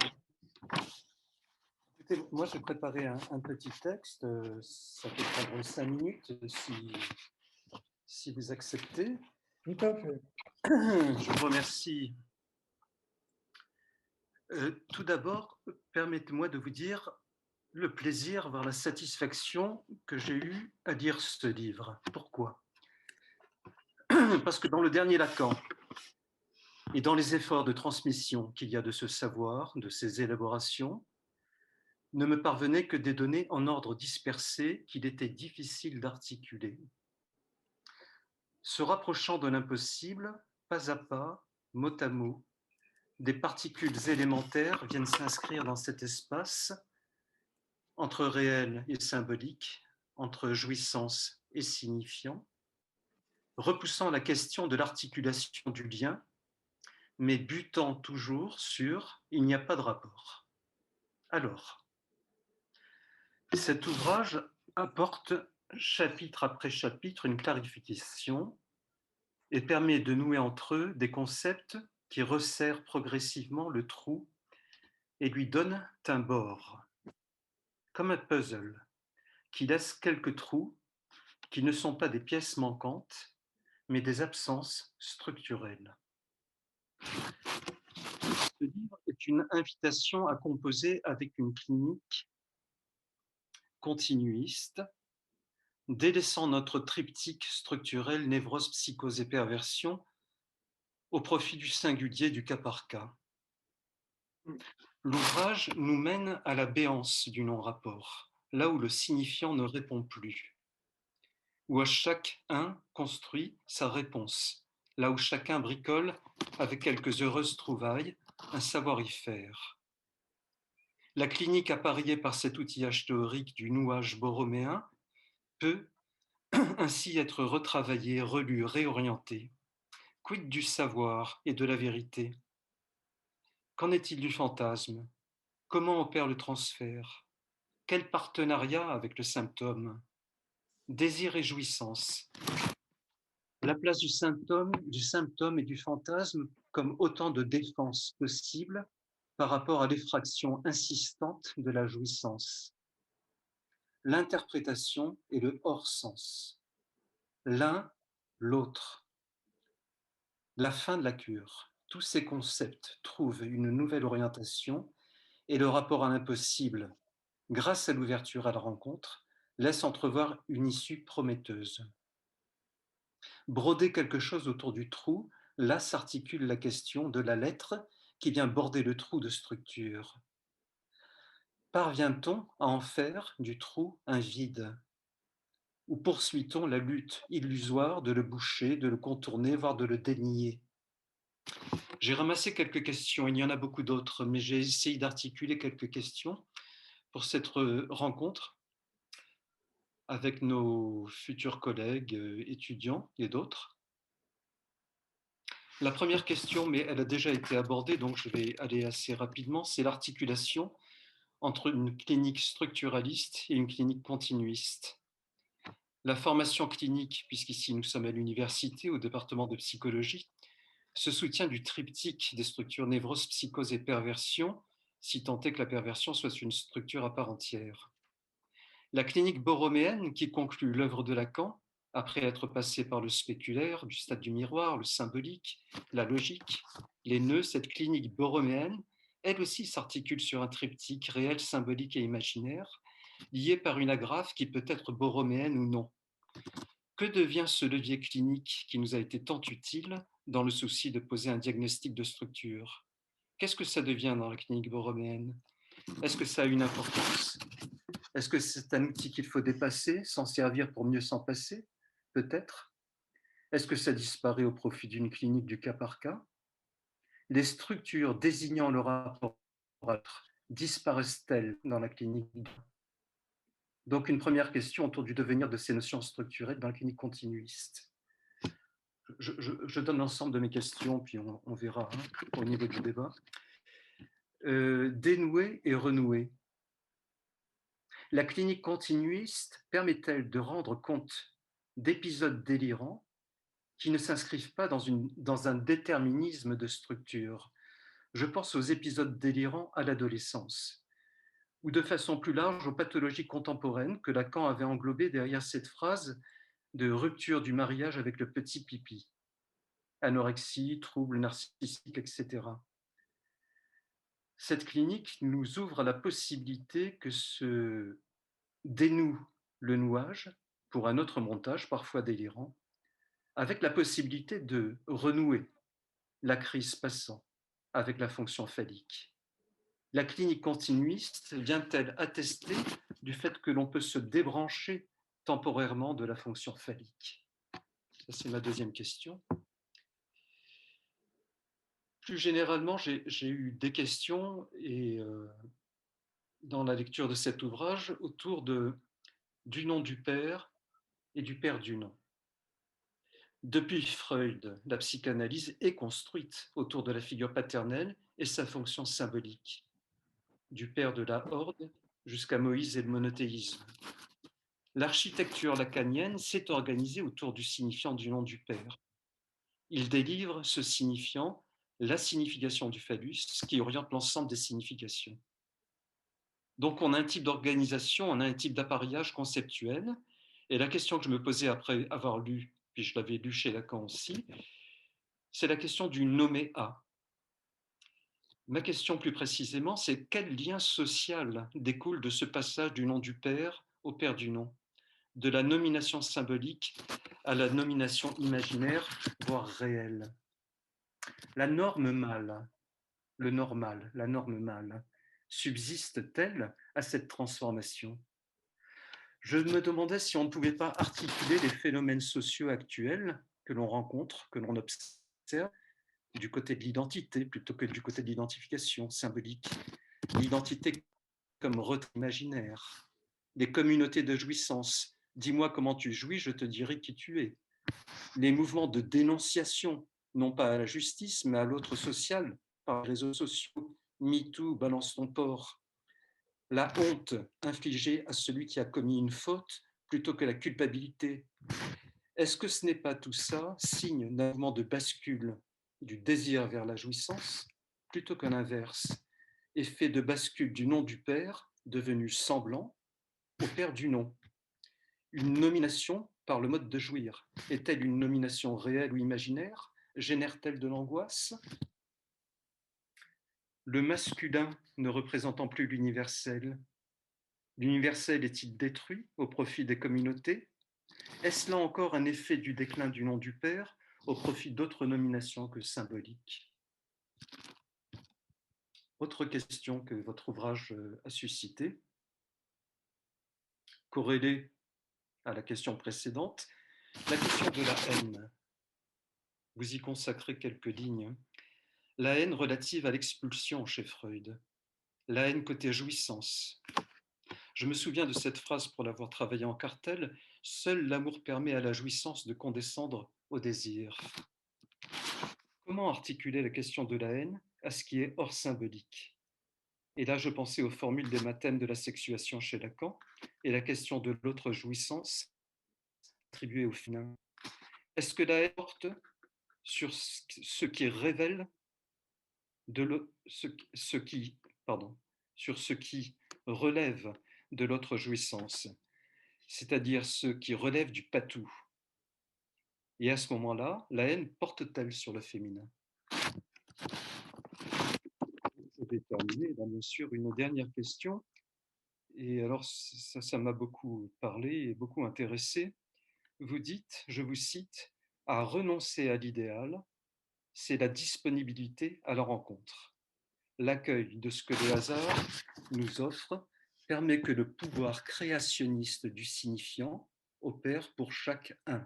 Écoutez, moi, j'ai préparé un petit texte. Ça peut prendre 5 minutes si vous acceptez. Tout à fait. Je vous remercie. Tout d'abord, permettez-moi de vous dire le plaisir, voire la satisfaction que j'ai eue à lire ce livre. Pourquoi? Parce que dans le dernier Lacan, et dans les efforts de transmission qu'il y a de ce savoir, de ces élaborations, ne me parvenaient que des données en ordre dispersé qu'il était difficile d'articuler. Se rapprochant de l'impossible, pas à pas, mot à mot, des particules élémentaires viennent s'inscrire dans cet espace entre réel et symbolique, entre jouissance et signifiant, repoussant la question de l'articulation du lien, mais butant toujours sur « il n'y a pas de rapport ». Alors, cet ouvrage apporte chapitre après chapitre une clarification et permet de nouer entre eux des concepts qui resserrent progressivement le trou et lui donnent un bord, comme un puzzle qui laisse quelques trous qui ne sont pas des pièces manquantes, mais des absences structurelles. ce livre est une invitation à composer avec une clinique continuiste, délaissant notre triptyque structurel névrose, psychose et perversion au profit du singulier du cas par cas. L'ouvrage nous mène à la béance du non-rapport, là où le signifiant ne répond plus, où à chacun construit sa réponse, là où chacun bricole, avec quelques heureuses trouvailles, un savoir-y-faire. La clinique appariée par cet outillage théorique du nouage borroméen peut ainsi être retravaillée, relue, réorientée. Quid du savoir et de la vérité? Qu'en est-il du fantasme? Comment opère le transfert? Quel partenariat avec le symptôme? Désir et jouissance. La place du symptôme et du fantasme comme autant de défenses possibles par rapport à l'effraction insistante de la jouissance. L'interprétation et le hors-sens. L'un, l'autre. La fin de la cure. Tous ces concepts trouvent une nouvelle orientation et le rapport à l'impossible, grâce à l'ouverture à la rencontre, laisse entrevoir une issue prometteuse. Broder quelque chose autour du trou, là s'articule la question de la lettre qui vient border le trou de structure. Parvient-on à en faire du trou un vide? Ou poursuit-on la lutte illusoire de le boucher, de le contourner, voire de le dénier? J'ai ramassé quelques questions, il y en a beaucoup d'autres, mais j'ai essayé d'articuler quelques questions pour cette rencontre avec nos futurs collègues étudiants et d'autres. La première question, mais elle a déjà été abordée, donc je vais aller assez rapidement, c'est l'articulation entre une clinique structuraliste et une clinique continuiste. La formation clinique, puisqu'ici nous sommes à l'université, au département de psychologie, se soutient du triptyque des structures névrose, psychose et perversion, si tant est que la perversion soit une structure à part entière. La clinique borroméenne, qui conclut l'œuvre de Lacan, après être passée par le spéculaire, du stade du miroir, le symbolique, la logique, les nœuds, cette clinique borroméenne, elle aussi s'articule sur un triptyque réel, symbolique et imaginaire, lié par une agrafe qui peut être borroméenne ou non. Que devient ce levier clinique qui nous a été tant utile dans le souci de poser un diagnostic de structure? Qu'est-ce que ça devient dans la clinique borroméenne? Est-ce que ça a une importance? Est-ce que c'est un outil qu'il faut dépasser, s'en servir pour mieux s'en passer? Peut-être. Est-ce que ça disparaît au profit d'une clinique du cas par cas? Les structures désignant le rapport à l'autre disparaissent-elles dans la clinique? Donc une première question autour du devenir de ces notions structurelles dans la clinique continuiste. Je donne l'ensemble de mes questions, puis on verra au niveau du débat. Dénouer et renouer. La clinique continuiste permet-elle de rendre compte d'épisodes délirants qui ne s'inscrivent pas dans un déterminisme de structure? Je pense aux épisodes délirants à l'adolescence, ou de façon plus large aux pathologies contemporaines que Lacan avait englobées derrière cette phrase de rupture du mariage avec le petit pipi. Anorexie, troubles narcissiques, etc. Cette clinique nous ouvre à la possibilité que se dénoue le nouage pour un autre montage, parfois délirant, avec la possibilité de renouer la crise passant avec la fonction phallique. La clinique continuiste vient-elle attester du fait que l'on peut se débrancher temporairement de la fonction phallique? Ça, c'est ma deuxième question. Plus généralement, j'ai eu des questions dans la lecture de cet ouvrage autour du nom du père et du père du nom. Depuis Freud, la psychanalyse est construite autour de la figure paternelle et sa fonction symbolique, du père de la horde jusqu'à Moïse et le monothéisme. L'architecture lacanienne s'est organisée autour du signifiant du nom du père. Il délivre ce signifiant la signification du phallus qui oriente l'ensemble des significations. Donc on a un type d'organisation, on a un type d'appareillage conceptuel, et la question que je me posais après avoir lu, puis je l'avais lu chez Lacan aussi, c'est la question du nommé à. Ma question plus précisément, c'est quel lien social découle de ce passage du nom du Père au Père du nom, de la nomination symbolique à la nomination imaginaire, voire réelle? La norme mâle, le normal, la norme mâle, subsiste-t-elle à cette transformation? Je me demandais si on ne pouvait pas articuler les phénomènes sociaux actuels que l'on rencontre, que l'on observe, du côté de l'identité plutôt que du côté de l'identification symbolique. L'identité comme retrait imaginaire, les communautés de jouissance. Dis-moi comment tu jouis, je te dirai qui tu es. Les mouvements de dénonciation, non pas à la justice, mais à l'autre social, par les réseaux sociaux, MeToo, balance ton porc. La honte infligée à celui qui a commis une faute plutôt que la culpabilité. Est-ce que ce n'est pas tout ça signe d'un mouvement de bascule du désir vers la jouissance plutôt qu'un inverse, effet de bascule du nom du Père devenu semblant au Père du nom? Une nomination par le mode de jouir est-elle une nomination réelle ou imaginaire? Génère-t-elle de l'angoisse? Le masculin ne représentant plus l'universel est-il détruit au profit des communautés? Est-ce là encore un effet du déclin du nom du Père au profit d'autres nominations que symboliques? Autre question que votre ouvrage a suscitée, corrélée à la question précédente, la question de la haine. Vous y consacrez quelques lignes. La haine relative à l'expulsion chez Freud. La haine côté jouissance. Je me souviens de cette phrase pour l'avoir travaillée en cartel. Seul l'amour permet à la jouissance de condescendre au désir. Comment articuler la question de la haine à ce qui est hors symbolique? Et là, je pensais aux formules des mathèmes de la sexuation chez Lacan et la question de l'autre jouissance attribuée au féminin. Est-ce que la haine porte sur ce qui révèle sur ce qui relève de l'autre jouissance, c'est-à-dire ce qui relève du patou? Et à ce moment-là, la haine porte-t-elle sur le féminin? Je vais terminer, là, bien sûr, une dernière question. Et alors, ça m'a beaucoup parlé et beaucoup intéressé. Vous dites, je vous cite, « À renoncer à l'idéal, c'est la disponibilité à la rencontre. L'accueil de ce que le hasard nous offre permet que le pouvoir créationniste du signifiant opère pour chaque un. »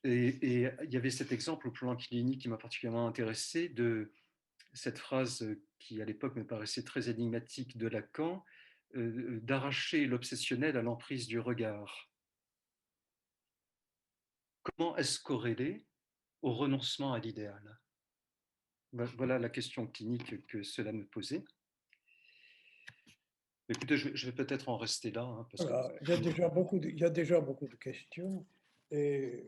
Et il y avait cet exemple au plan clinique qui m'a particulièrement intéressé de cette phrase qui, à l'époque, me paraissait très énigmatique de Lacan, d'arracher l'obsessionnel à l'emprise du regard. Comment est-ce corrélé au renoncement à l'idéal? Voilà la question clinique que cela me posait. Écoutez, je vais peut-être en rester là. Hein, parce que... il y a déjà beaucoup de questions et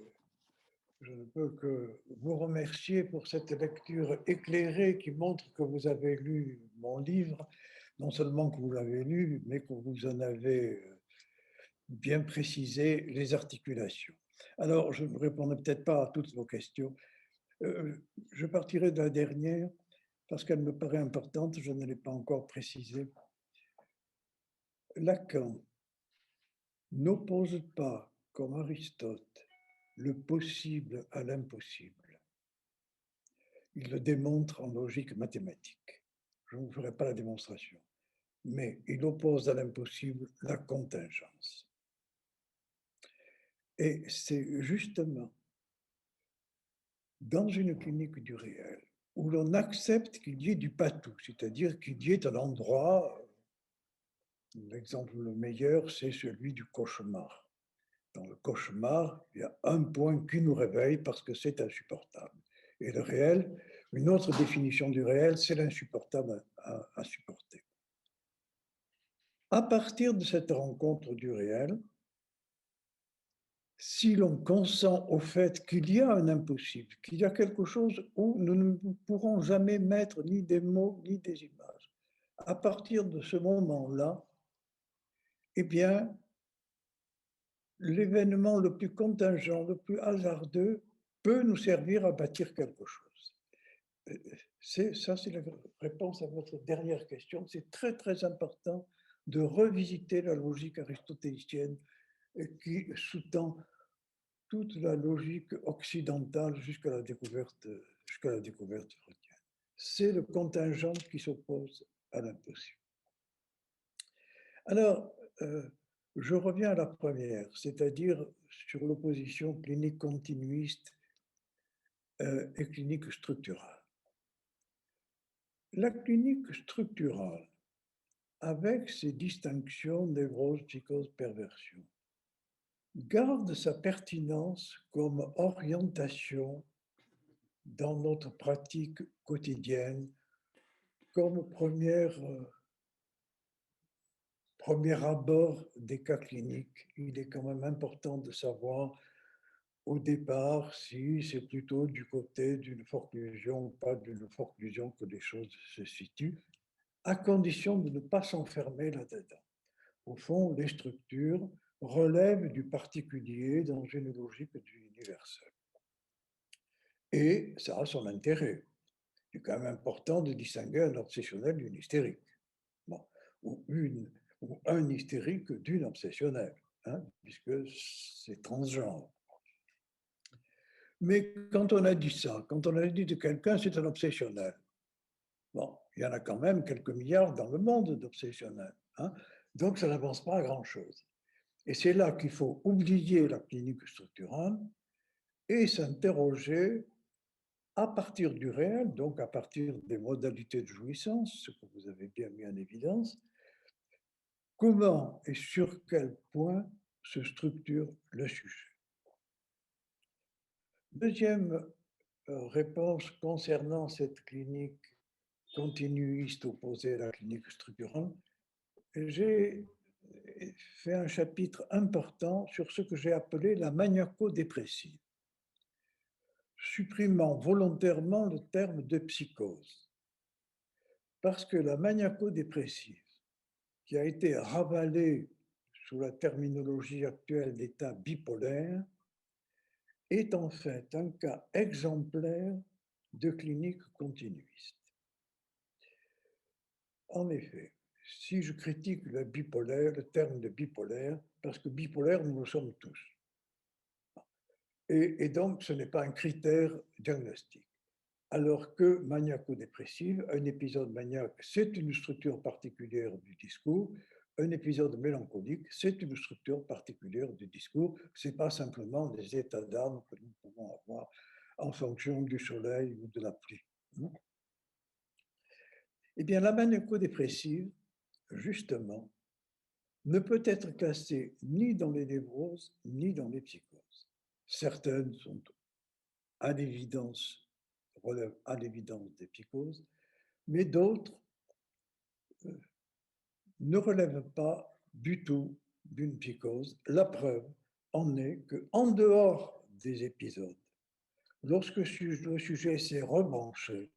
je ne peux que vous remercier pour cette lecture éclairée qui montre que vous avez lu mon livre, non seulement que vous l'avez lu, mais que vous en avez bien précisé les articulations. Alors, je ne répondrai peut-être pas à toutes vos questions. Je partirai de la dernière parce qu'elle me paraît importante, je ne l'ai pas encore précisée. Lacan n'oppose pas, comme Aristote, le possible à l'impossible. Il le démontre en logique mathématique. Je ne vous ferai pas la démonstration. Mais il oppose à l'impossible la contingence. Et c'est justement dans une clinique du réel où l'on accepte qu'il y ait du patou, c'est-à-dire qu'il y ait un endroit, l'exemple le meilleur, c'est celui du cauchemar. Dans le cauchemar, il y a un point qui nous réveille parce que c'est insupportable. Et le réel, une autre définition du réel, c'est l'insupportable à supporter. À partir de cette rencontre du réel, si l'on consent au fait qu'il y a un impossible, qu'il y a quelque chose où nous ne pourrons jamais mettre ni des mots ni des images, à partir de ce moment-là, eh bien, l'événement le plus contingent, le plus hasardeux, peut nous servir à bâtir quelque chose. C'est la réponse à votre dernière question. C'est très, très important de revisiter la logique aristotélicienne qui sous-tend toute la logique occidentale jusqu'à la découverte freudienne. C'est le contingent qui s'oppose à l'impossible. Alors, je reviens à la première, c'est-à-dire sur l'opposition clinique continuiste et clinique structurale. La clinique structurale, avec ses distinctions névrose, psychose, perversion, garde sa pertinence comme orientation dans notre pratique quotidienne, comme premier abord des cas cliniques. Il est quand même important de savoir au départ si c'est plutôt du côté d'une forclusion ou pas d'une forclusion que les choses se situent, à condition de ne pas s'enfermer là-dedans. Au fond, les structures relèvent du particulier dans une logique du universel. Et ça a son intérêt. C'est quand même important de distinguer un obsessionnel d'une hystérique. Bon. Ou un hystérique d'une obsessionnelle, hein, puisque c'est transgenre. Mais quand on a dit ça, quand on a dit de quelqu'un c'est un obsessionnel, bon, il y en a quand même quelques milliards dans le monde d'obsessionnels, hein, donc ça n'avance pas à grand-chose. Et c'est là qu'il faut oublier la clinique structurale et s'interroger à partir du réel, donc à partir des modalités de jouissance, ce que vous avez bien mis en évidence, comment et sur quel point se structure le sujet. Deuxième réponse concernant cette clinique continuiste opposée à la clinique structurale, j'ai fait un chapitre important sur ce que j'ai appelé la maniaco-dépressive, supprimant volontairement le terme de psychose. Parce que la maniaco-dépressive, qui a été ravalée sous la terminologie actuelle d'état bipolaire, est en fait un cas exemplaire de clinique continuiste. En effet, si je critique le bipolaire, le terme de bipolaire, parce que bipolaire, nous le sommes tous. Et donc, ce n'est pas un critère diagnostique. Alors que maniaco-dépressive, un épisode maniaque, c'est une structure particulière du discours, un épisode mélancolique, c'est une structure particulière du discours, ce n'est pas simplement des états d'âme que nous pouvons avoir en fonction du soleil ou de la pluie. Eh bien, la maniaco-dépressive, justement, ne peut être classée ni dans les névroses, ni dans les psychoses. Certaines sont à l'évidence, relèvent à l'évidence des psychoses, mais d'autres ne relèvent pas du tout d'une psychose. La preuve en est qu'en dehors des épisodes, lorsque le sujet s'est rebranché,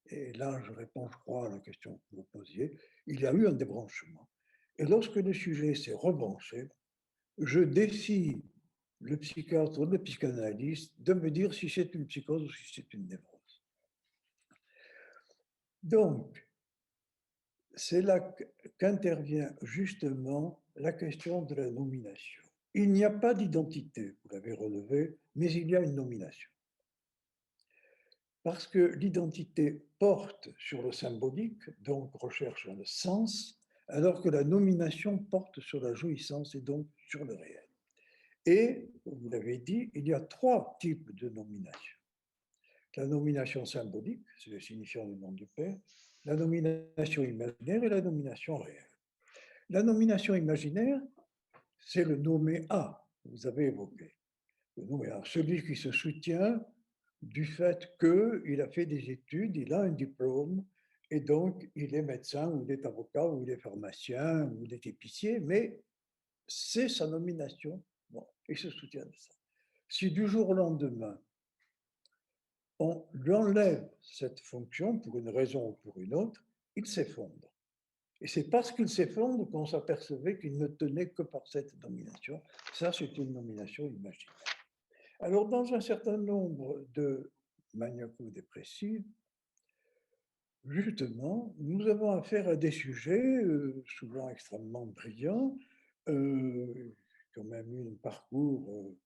et là je réponds, je crois, à la question que vous posiez, il y a eu un débranchement. Et lorsque le sujet s'est rebranché, je défie le psychiatre ou le psychanalyste de me dire si c'est une psychose ou si c'est une névrose. Donc, c'est là qu'intervient justement la question de la nomination. Il n'y a pas d'identité, vous l'avez relevé, mais il y a une nomination. Parce que l'identité porte sur le symbolique, donc recherche le sens, alors que la nomination porte sur la jouissance et donc sur le réel. Et, vous l'avez dit, il y a trois types de nomination. La nomination symbolique, c'est le signifiant du nom du Père, la nomination imaginaire et la nomination réelle. La nomination imaginaire, c'est le nommé A, vous avez évoqué. Le nommé A, celui qui se soutient du fait qu'il a fait des études, il a un diplôme, et donc il est médecin, ou il est avocat, ou il est pharmacien, ou il est épicier, mais c'est sa nomination. Bon, il se soutient de ça. Si du jour au lendemain, on lui enlève cette fonction pour une raison ou pour une autre, il s'effondre. Et c'est parce qu'il s'effondre qu'on s'apercevait qu'il ne tenait que par cette nomination. Ça, c'est une nomination imaginaire. Alors, dans un certain nombre de maniaco-dépressives, justement, nous avons affaire à des sujets souvent extrêmement brillants, qui ont même eu un parcours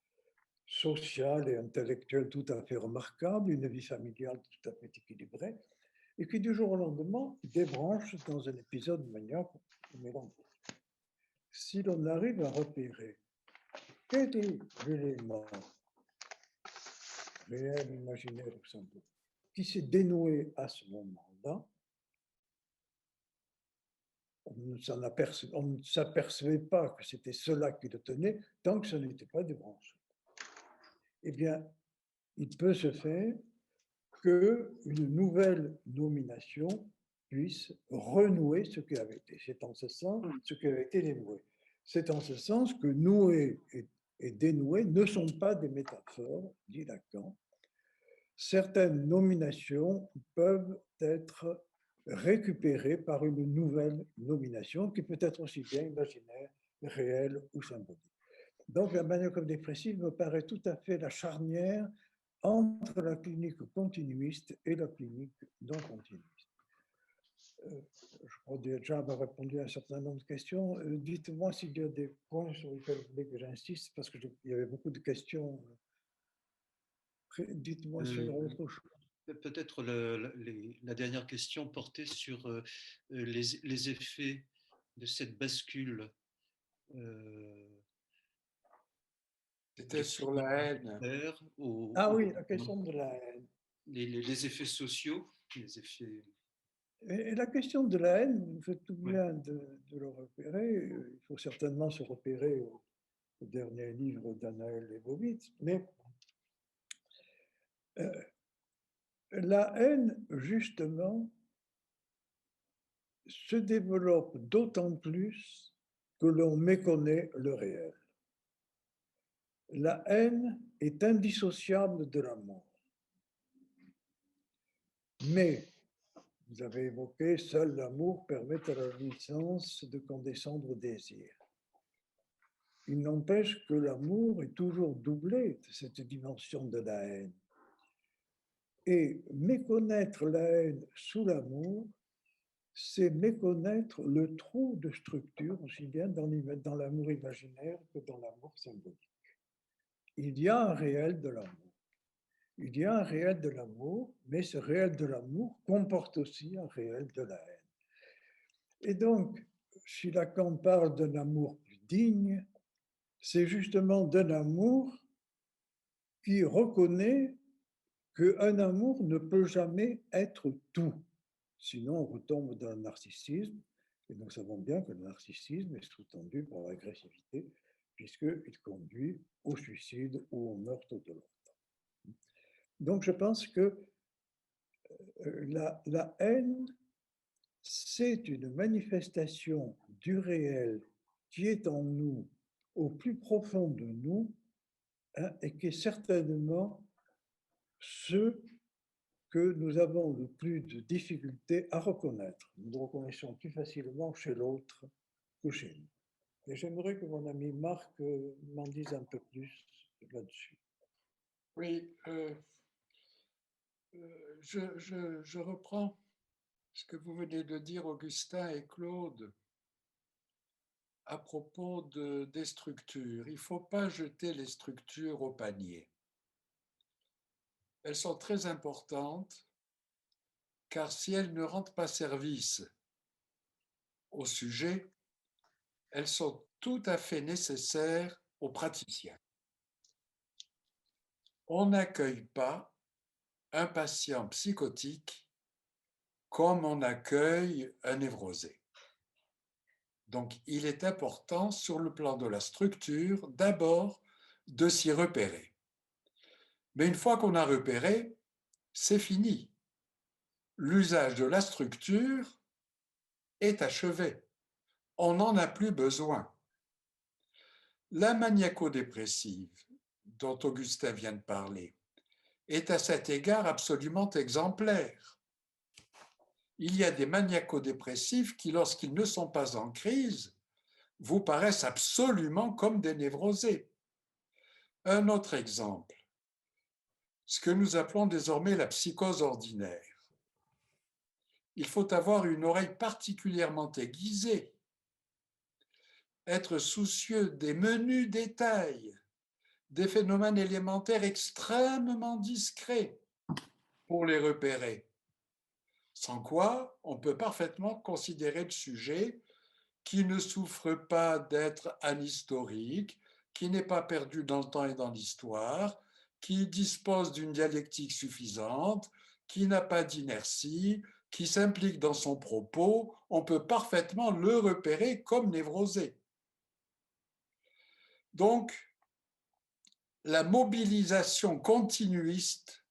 social et intellectuel tout à fait remarquable, une vie familiale tout à fait équilibrée, et qui du jour au lendemain débranche dans un épisode maniaque ou mélancolique. Si l'on arrive à repérer quel est l'élément réel, imaginaire ou symbolique qui s'est dénoué à ce moment-là, on ne s'apercevait pas que c'était cela qui le tenait tant que ça n'était pas débranché. Eh bien, il peut se faire qu'une nouvelle nomination puisse renouer ce qui avait été. C'est en ce sens ce qui avait été dénoué. C'est en ce sens que noué et dénoué ne sont pas des métaphores, dit Lacan. Certaines nominations peuvent être récupérées par une nouvelle nomination qui peut être aussi bien imaginaire, réelle ou symbolique. Donc la maniaco-dépressive me paraît tout à fait la charnière entre la clinique continuiste et la clinique non continuiste. Je crois déjà avoir répondu à un certain nombre de questions. Dites-moi s'il y a des points sur lesquels vous voulez que j'insiste, parce qu'il y avait beaucoup de questions. Dites-moi sur autre chose. Peut-être la dernière question portait sur les effets de cette bascule. C'était sur la haine. Ah oui, la question de la haine. Les effets sociaux, les effets... Et la question de la haine, vous faites tout bien de le repérer. Il faut certainement se repérer au dernier livre d'Anaël Leibovitz, mais la haine, justement, se développe d'autant plus que l'on méconnaît le réel. La haine est indissociable de l'amour. Mais, vous avez évoqué, seul l'amour permet à la jouissance de condescendre au désir. Il n'empêche que l'amour est toujours doublé de cette dimension de la haine. Et méconnaître la haine sous l'amour, c'est méconnaître le trou de structure, aussi bien dans l'amour imaginaire que dans l'amour symbolique. Il y a un réel de l'amour. Il y a un réel de l'amour, mais ce réel de l'amour comporte aussi un réel de la haine. Et donc, si Lacan parle d'un amour plus digne, c'est justement d'un amour qui reconnaît qu'un amour ne peut jamais être tout. Sinon, on retombe dans le narcissisme, et nous savons bien que le narcissisme est sous-tendu par l'agressivité, puisqu'il conduit au suicide ou au meurtre de l'autre. Donc, je pense que la haine, c'est une manifestation du réel qui est en nous, au plus profond de nous, hein, et qui est certainement ce que nous avons le plus de difficultés à reconnaître. Nous le reconnaissons plus facilement chez l'autre que chez nous. Et j'aimerais que mon ami Marc m'en dise un peu plus là-dessus. Oui, je reprends ce que vous venez de dire, Augustin et Claude, à propos des structures. Il ne faut pas jeter les structures au panier. Elles sont très importantes, car si elles ne rendent pas service au sujet, elles sont tout à fait nécessaires aux praticiens. On n'accueille pas un patient psychotique comme on accueille un névrosé. Donc, il est important, sur le plan de la structure, d'abord de s'y repérer. Mais une fois qu'on a repéré, c'est fini. L'usage de la structure est achevé. On n'en a plus besoin. La maniaco-dépressive, dont Augustin vient de parler, est à cet égard absolument exemplaire. Il y a des maniaco-dépressifs qui, lorsqu'ils ne sont pas en crise, vous paraissent absolument comme des névrosés. Un autre exemple, ce que nous appelons désormais la psychose ordinaire. Il faut avoir une oreille particulièrement aiguisée, être soucieux des menus détails, des phénomènes élémentaires extrêmement discrets pour les repérer. Sans quoi, on peut parfaitement considérer le sujet qui ne souffre pas d'être anhistorique, qui n'est pas perdu dans le temps et dans l'histoire, qui dispose d'une dialectique suffisante, qui n'a pas d'inertie, qui s'implique dans son propos, on peut parfaitement le repérer comme névrosé. Donc, la mobilisation continuiste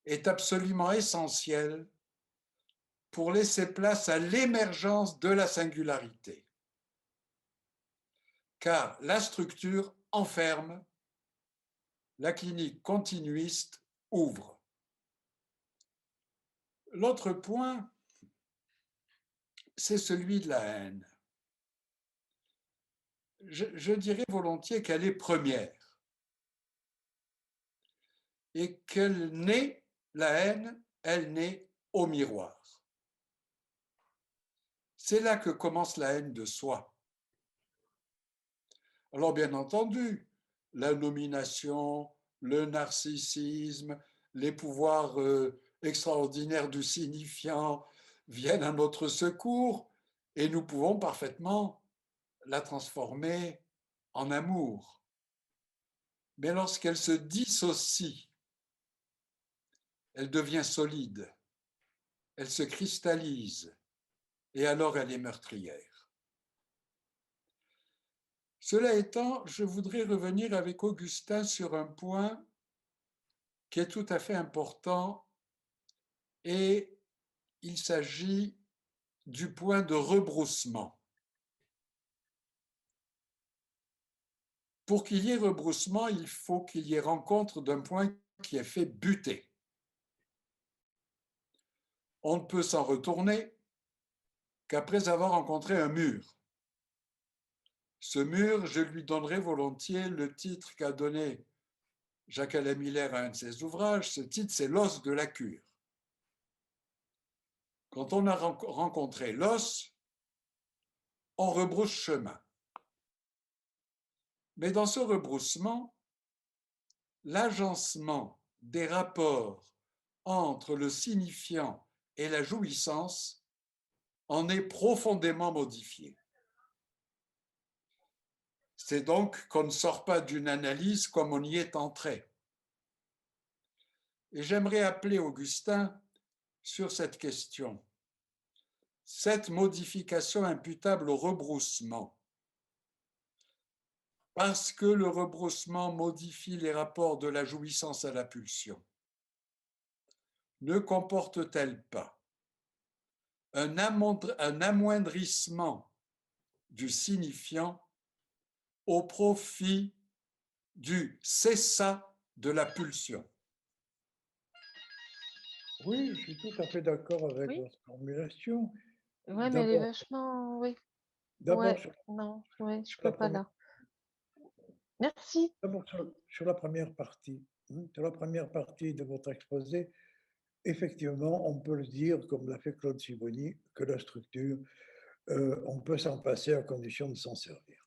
est absolument essentielle pour laisser place à l'émergence de la singularité. Car la structure enferme, la clinique continuiste ouvre. L'autre point, c'est celui de la haine. Je dirais volontiers qu'elle est première et qu'elle naît, la haine, elle naît au miroir. C'est là que commence la haine de soi. Alors bien entendu, la nomination, le narcissisme, les pouvoirs extraordinaires du signifiant viennent à notre secours et nous pouvons parfaitement la transformer en amour. Mais lorsqu'elle se dissocie, elle devient solide, elle se cristallise et alors elle est meurtrière. Cela étant, je voudrais revenir avec Augustin sur un point qui est tout à fait important et il s'agit du point de rebroussement. Pour qu'il y ait rebroussement, il faut qu'il y ait rencontre d'un point qui est fait buter. On ne peut s'en retourner qu'après avoir rencontré un mur. Ce mur, je lui donnerai volontiers le titre qu'a donné Jacques-Alain Miller à un de ses ouvrages. Ce titre, c'est L'os de la cure. Quand on a rencontré l'os, on rebrousse chemin. Mais dans ce rebroussement, l'agencement des rapports entre le signifiant et la jouissance en est profondément modifié. C'est donc qu'on ne sort pas d'une analyse comme on y est entré. Et j'aimerais appeler Augustin sur cette question. Cette modification imputable au rebroussement, parce que le rebroussement modifie les rapports de la jouissance à la pulsion, ne comporte-t-elle pas un amoindrissement du signifiant au profit du cessat de la pulsion? Oui, je suis tout à fait d'accord avec votre formulation. Ouais, mais elle est vachement. Oui. Ouais, non, ouais, je peux pas là. Merci. D'abord, sur la première partie, sur la première partie de votre exposé, effectivement, on peut le dire, comme l'a fait Claude Sibony, que la structure, on peut s'en passer à condition de s'en servir.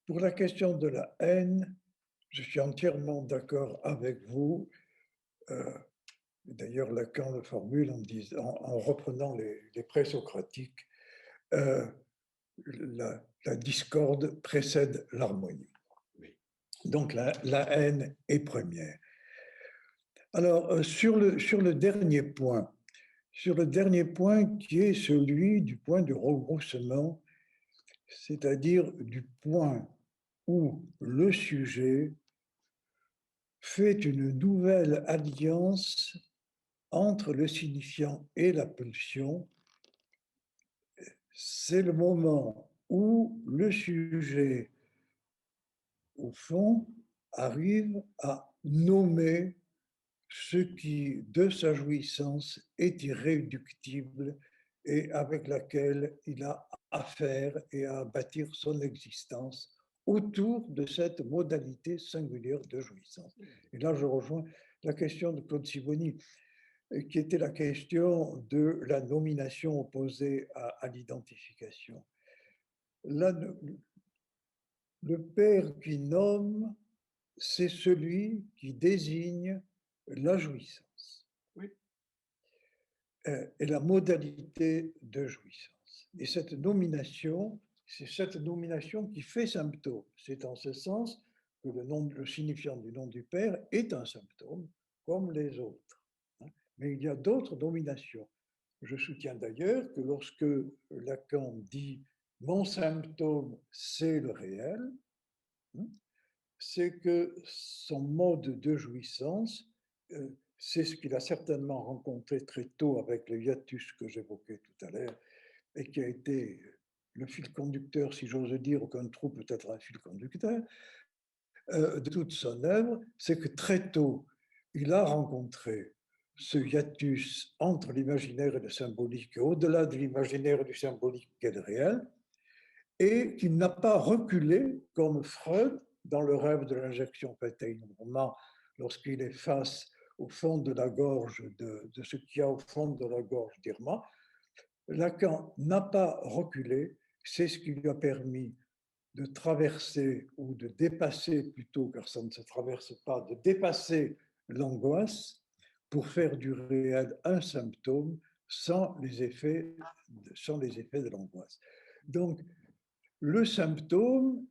Pour la question de la haine, je suis entièrement d'accord avec vous. D'ailleurs, Lacan le formule en reprenant les présocratiques, la discorde précède l'harmonie. Donc la haine est première. Alors, sur le dernier point qui est celui du point du rebroussement, c'est-à-dire du point où le sujet fait une nouvelle alliance entre le signifiant et la pulsion, c'est le moment où le sujet, au fond, arrive à nommer ce qui, de sa jouissance, est irréductible et avec laquelle il a affaire et à bâtir son existence autour de cette modalité singulière de jouissance. Et là, je rejoins la question de Claude Sibony, qui était la question de la nomination opposée à l'identification. Là, le père qui nomme, c'est celui qui désigne la jouissance. Oui. Et la modalité de jouissance. Et cette nomination, c'est cette nomination qui fait symptôme. C'est en ce sens que le signifiant du nom du père est un symptôme, comme les autres. Mais il y a d'autres nominations. Je soutiens d'ailleurs que lorsque Lacan dit « mon symptôme, c'est le réel », c'est que son mode de jouissance, c'est ce qu'il a certainement rencontré très tôt avec le hiatus que j'évoquais tout à l'heure, et qui a été le fil conducteur, si j'ose dire, aucun trou peut être un fil conducteur, de toute son œuvre, c'est que très tôt, il a rencontré ce hiatus entre l'imaginaire et le symbolique, et au-delà de l'imaginaire et du symbolique qu'est le réel, et qu'il n'a pas reculé comme Freud dans le rêve de l'injection faite à une moment, lorsqu'il est face au fond de la gorge de ce qu'il y a au fond de la gorge d'Irma. Lacan n'a pas reculé, c'est ce qui lui a permis de traverser ou de dépasser plutôt, car ça ne se traverse pas, de dépasser l'angoisse pour faire du réel un symptôme sans les effets de l'angoisse. Donc, le symptôme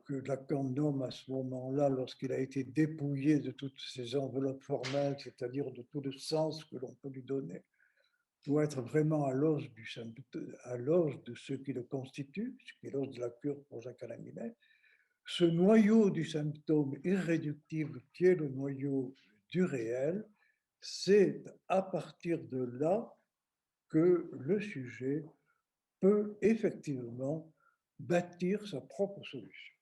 que Lacan nomme à ce moment-là, lorsqu'il a été dépouillé de toutes ses enveloppes formelles, c'est-à-dire de tout le sens que l'on peut lui donner, doit être vraiment à l'os de ce qui le constitue, ce qui est l'os de la cure pour Jacques-Alain Millet, ce noyau du symptôme irréductible qui est le noyau du réel, c'est à partir de là que le sujet peut effectivement bâtir sa propre solution.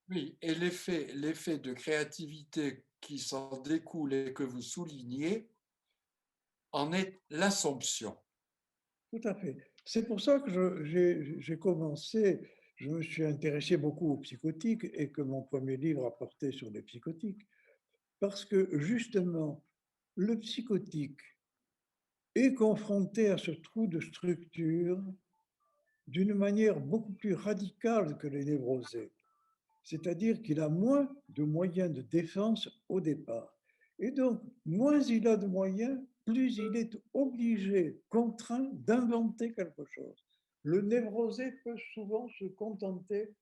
Oui, et l'effet de créativité qui s'en découle et que vous soulignez en est l'assomption. Tout à fait. C'est pour ça que j'ai commencé, je me suis intéressé beaucoup aux psychotiques et que mon premier livre a porté sur les psychotiques, parce que justement, le psychotique est confronté à ce trou de structure d'une manière beaucoup plus radicale que les névrosés. C'est-à-dire qu'il a moins de moyens de défense au départ. Et donc, moins il a de moyens, plus il est obligé, contraint d'inventer quelque chose. Le névrosé peut souvent se contenter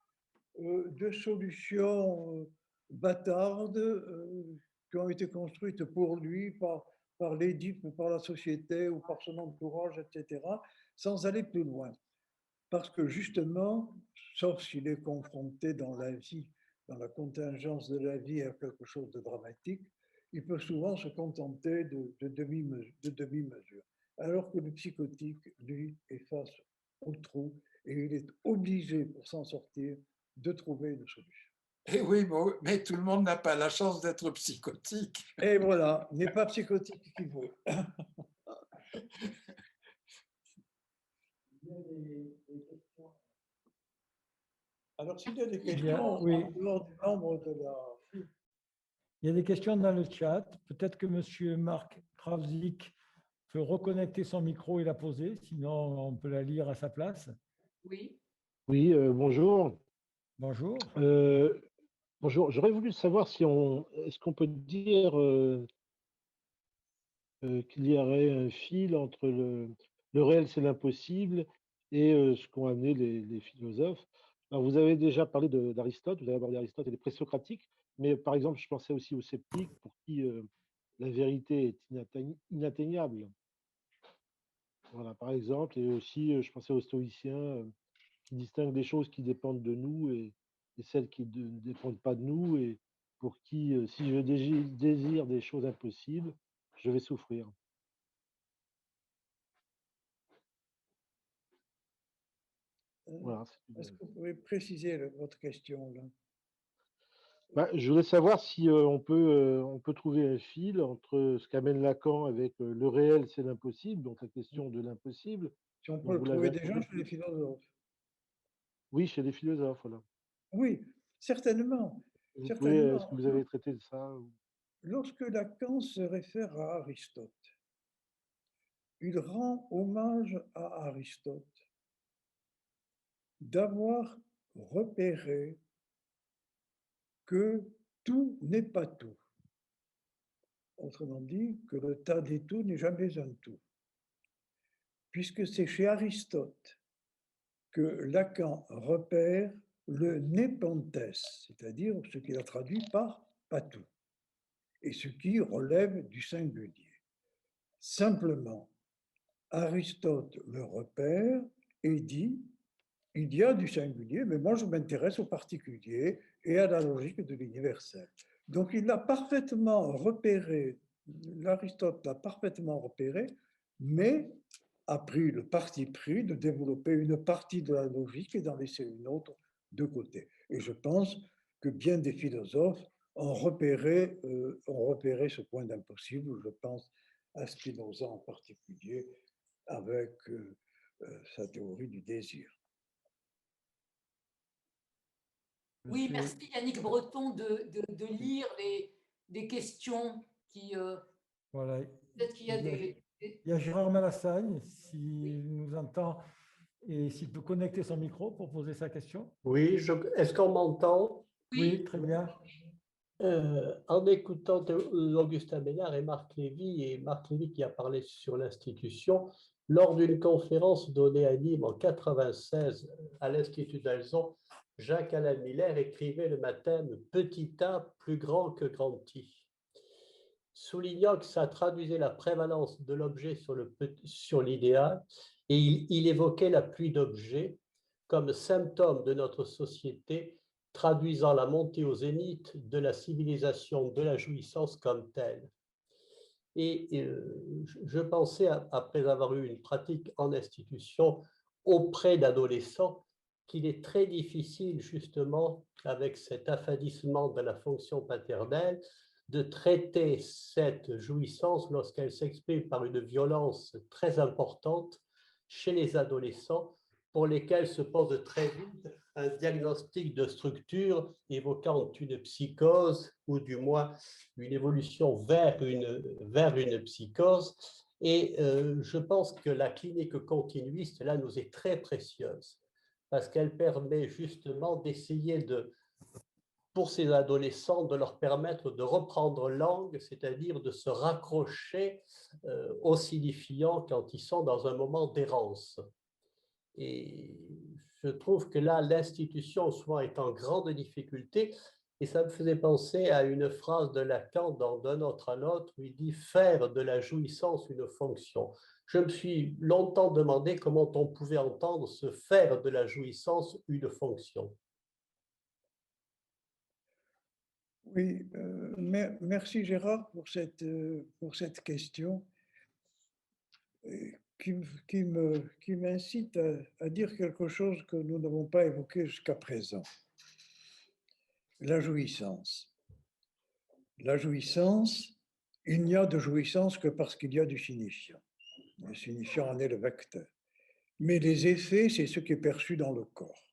de solutions bâtardes qui ont été construites pour lui par l'édipe, par la société ou par son entourage, etc., sans aller plus loin. Parce que justement, sauf s'il est confronté dans la vie, dans la contingence de la vie à quelque chose de dramatique, il peut souvent se contenter de demi-mesures. Alors que le psychotique, lui, est face au trou et il est obligé, pour s'en sortir, de trouver une solution. Et oui, mais tout le monde n'a pas la chance d'être psychotique. Et voilà, n'est pas psychotique qui veut. Alors, s'il y a des questions, oui. en dehors du membre de la... Il y a des questions dans le chat. Peut-être que M. Marc Kravzik peut reconnecter son micro et la poser, sinon on peut la lire à sa place. Oui. Oui, bonjour. Bonjour. Bonjour. J'aurais voulu savoir si est-ce qu'on peut dire qu'il y aurait un fil entre le réel, c'est l'impossible, et ce qu'ont amené les philosophes. Alors, vous avez déjà parlé d'Aristote, vous avez abordé Aristote et les présocratiques, mais par exemple, je pensais aussi aux sceptiques pour qui la vérité est inatteignable. Voilà, par exemple, et aussi, je pensais aux stoïciens qui distinguent des choses qui dépendent de nous et celles qui ne dépendent pas de nous, et pour qui, si je désire des choses impossibles, je vais souffrir. Voilà. Est-ce que vous pouvez préciser votre question là? Je voulais savoir si on peut trouver un fil entre ce qu'amène Lacan avec le réel, c'est l'impossible, donc la question de l'impossible. Si on peut le trouver déjà chez les philosophes. Oui, chez les philosophes, voilà. Oui, certainement. Est-ce que vous avez traité de ça? lorsque Lacan se réfère à Aristote, il rend hommage à Aristote d'avoir repéré que tout n'est pas tout. Autrement dit, que le tas des tout n'est jamais un tout. Puisque c'est chez Aristote que Lacan repère le népenthes, c'est-à-dire ce qu'il a traduit par pas tout, et ce qui relève du singulier. Simplement, Aristote le repère et dit, il y a du singulier, mais moi je m'intéresse au particulier et à la logique de l'universel. Donc il l'a parfaitement repéré, l'Aristote l'a parfaitement repéré, mais a pris le parti pris de développer une partie de la logique et d'en laisser une autre de côté. Et je pense que bien des philosophes ont repéré ce point d'impossible. Je pense à Spinoza en particulier, avec sa théorie du désir. Oui, merci Yannick Breton de lire des questions qui... Voilà. Peut-être qu'il y a des... Il y a Gérard Malassagne, s'il nous entend et s'il peut connecter son micro pour poser sa question. Oui, est-ce qu'on m'entend? Oui, très bien. En écoutant Augustin Bénard et Marc Lévy qui a parlé sur l'institution, lors d'une conférence donnée à Nîmes en 1996 à l'Institut d'Alzon, Jacques-Alain Miller écrivait le matin « Petit A plus grand que grand I », soulignant que ça traduisait la prévalence de l'objet sur l'idéal, et il évoquait la pluie d'objets comme symptôme de notre société, traduisant la montée au zénith de la civilisation de la jouissance comme telle. Et je pensais, après avoir eu une pratique en institution auprès d'adolescents, qu'il est très difficile justement, avec cet affadissement de la fonction paternelle, de traiter cette jouissance lorsqu'elle s'exprime par une violence très importante chez les adolescents, pour lesquels se pose très vite un diagnostic de structure évoquant une psychose ou du moins une évolution vers une psychose. Et je pense que la clinique continuiste, là, nous est très précieuse parce qu'elle permet justement d'essayer pour ces adolescents, de leur permettre de reprendre langue, c'est-à-dire de se raccrocher au signifiant quand ils sont dans un moment d'errance. Et je trouve que là, l'institution souvent est en grande difficulté. Et ça me faisait penser à une phrase de Lacan dans D'un autre à l'autre, où il dit « faire de la jouissance une fonction ». Je me suis longtemps demandé comment on pouvait entendre ce « faire de la jouissance une fonction ». Oui, merci Gérard pour cette question qui m'incite à dire quelque chose que nous n'avons pas évoqué jusqu'à présent. La jouissance. La jouissance, il n'y a de jouissance que parce qu'il y a du signifiant. Le signifiant en est le vecteur. Mais les effets, c'est ce qui est perçu dans le corps.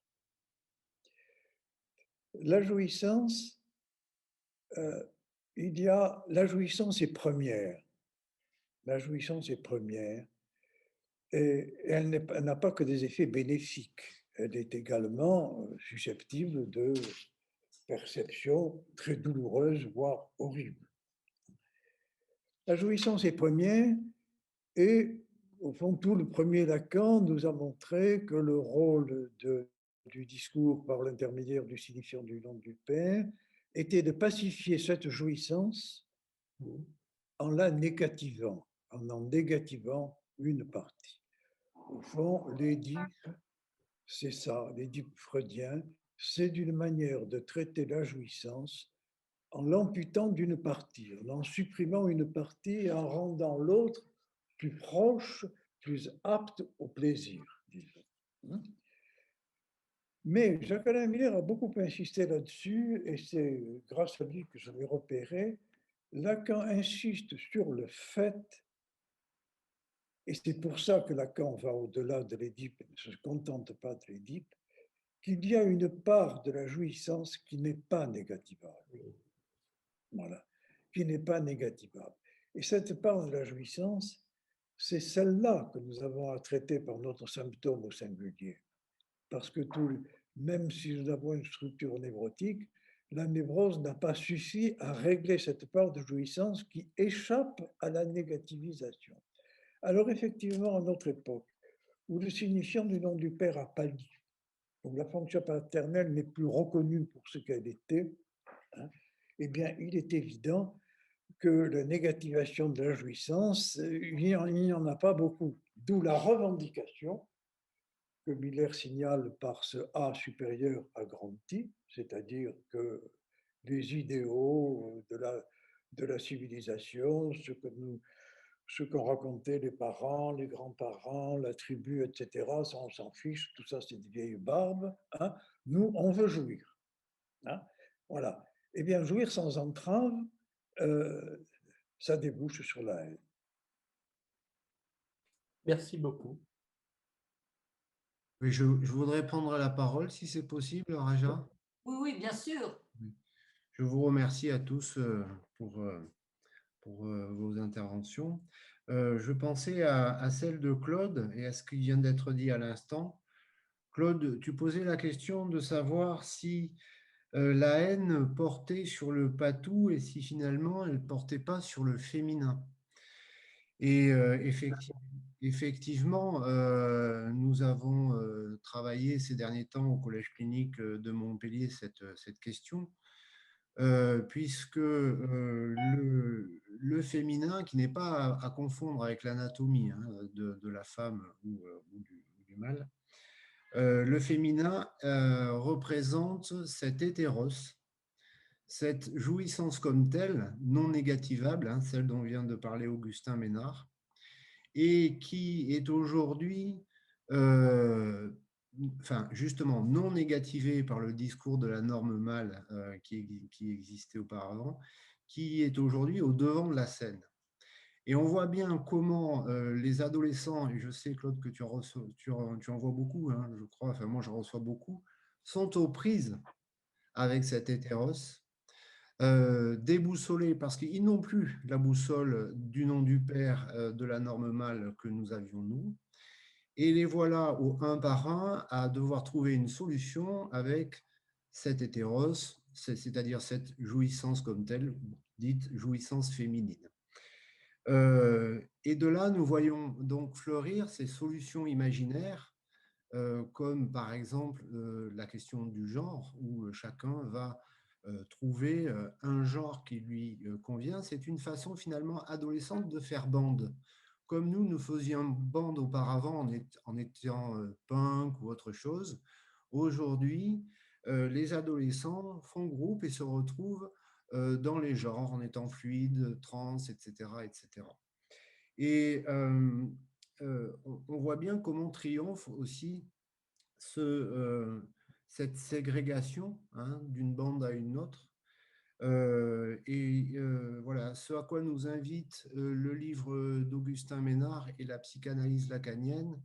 La jouissance, la jouissance est première. La jouissance est première et elle n'a pas que des effets bénéfiques. Elle est également susceptible de perceptions très douloureuses, voire horribles. La jouissance est première et, au fond, tout le premier Lacan nous a montré que le rôle du discours par l'intermédiaire du signifiant du nom du Père était de pacifier cette jouissance en la négativant, en négativant une partie. Au fond, l'Édipe, c'est ça, l'Édipe freudien, c'est d'une manière de traiter la jouissance en l'amputant d'une partie, en supprimant une partie et en rendant l'autre plus proche, plus apte au plaisir, disons. Mais Jacques-Alain Miller a beaucoup insisté là-dessus, et c'est grâce à lui que je l'ai repéré. Lacan insiste sur le fait, et c'est pour ça que Lacan va au-delà de l'Édipe, ne se contente pas de l'Édipe, qu'il y a une part de la jouissance qui n'est pas négativable. Voilà. qui n'est pas négativable. Et cette part de la jouissance, c'est celle-là que nous avons à traiter par notre symptôme au singulier. Parce que même si nous avons une structure névrotique, la névrose n'a pas suffi à régler cette part de jouissance qui échappe à la négativisation. Alors effectivement, à notre époque, où le signifiant du nom du Père a pâli, où la fonction paternelle n'est plus reconnue pour ce qu'elle était, hein, eh bien, il est évident que la négativation de la jouissance, il n'y en a pas beaucoup. D'où la revendication que Miller signale par ce A supérieur à grand T, c'est-à-dire que les idéaux de la civilisation, ce qu'ont raconté les parents, les grands-parents, la tribu, etc., ça, on s'en fiche, tout ça c'est des vieilles barbes. Hein. Nous, on veut jouir. Hein. Voilà. Eh bien, jouir sans entrave, ça débouche sur la haine. Merci beaucoup. Oui, je voudrais prendre la parole, si c'est possible, Raja. Oui, oui, bien sûr. Je vous remercie à tous pour vos interventions. Je pensais à celle de Claude et à ce qui vient d'être dit à l'instant. Claude, tu posais la question de savoir si la haine portait sur le patou et si finalement elle ne portait pas sur le féminin. Et effectivement, nous avons travaillé ces derniers temps au Collège clinique de Montpellier cette question, puisque le féminin, qui n'est pas à confondre avec l'anatomie hein, de la femme ou du mâle, le féminin représente cet hétéros, cette jouissance comme telle, non négativable, hein, celle dont vient de parler Augustin Ménard, et qui est aujourd'hui, justement, non négativée par le discours de la norme mâle qui existait auparavant, qui est aujourd'hui au devant de la scène. Et on voit bien comment les adolescents, et je sais, Claude, que tu en vois beaucoup, hein, je crois, enfin moi, j'en reçois beaucoup, sont aux prises avec cet hétéros, déboussolés parce qu'ils n'ont plus la boussole du nom du Père de la norme mâle que nous avions nous, et les voilà au un par un à devoir trouver une solution avec cet hétéros, c'est-à-dire cette jouissance comme telle, dite jouissance féminine. Et de là, nous voyons donc fleurir ces solutions imaginaires, comme par exemple la question du genre, où chacun va trouver un genre qui lui convient. C'est une façon finalement adolescente de faire bande. Comme nous faisions bande auparavant en étant punk ou autre chose, aujourd'hui, les adolescents font groupe et se retrouvent dans les genres en étant fluides, trans, etc. etc. Et on voit bien comment triomphe aussi cette ségrégation hein, d'une bande à une autre. Voilà, ce à quoi nous invite le livre d'Augustin Ménard et la psychanalyse lacanienne,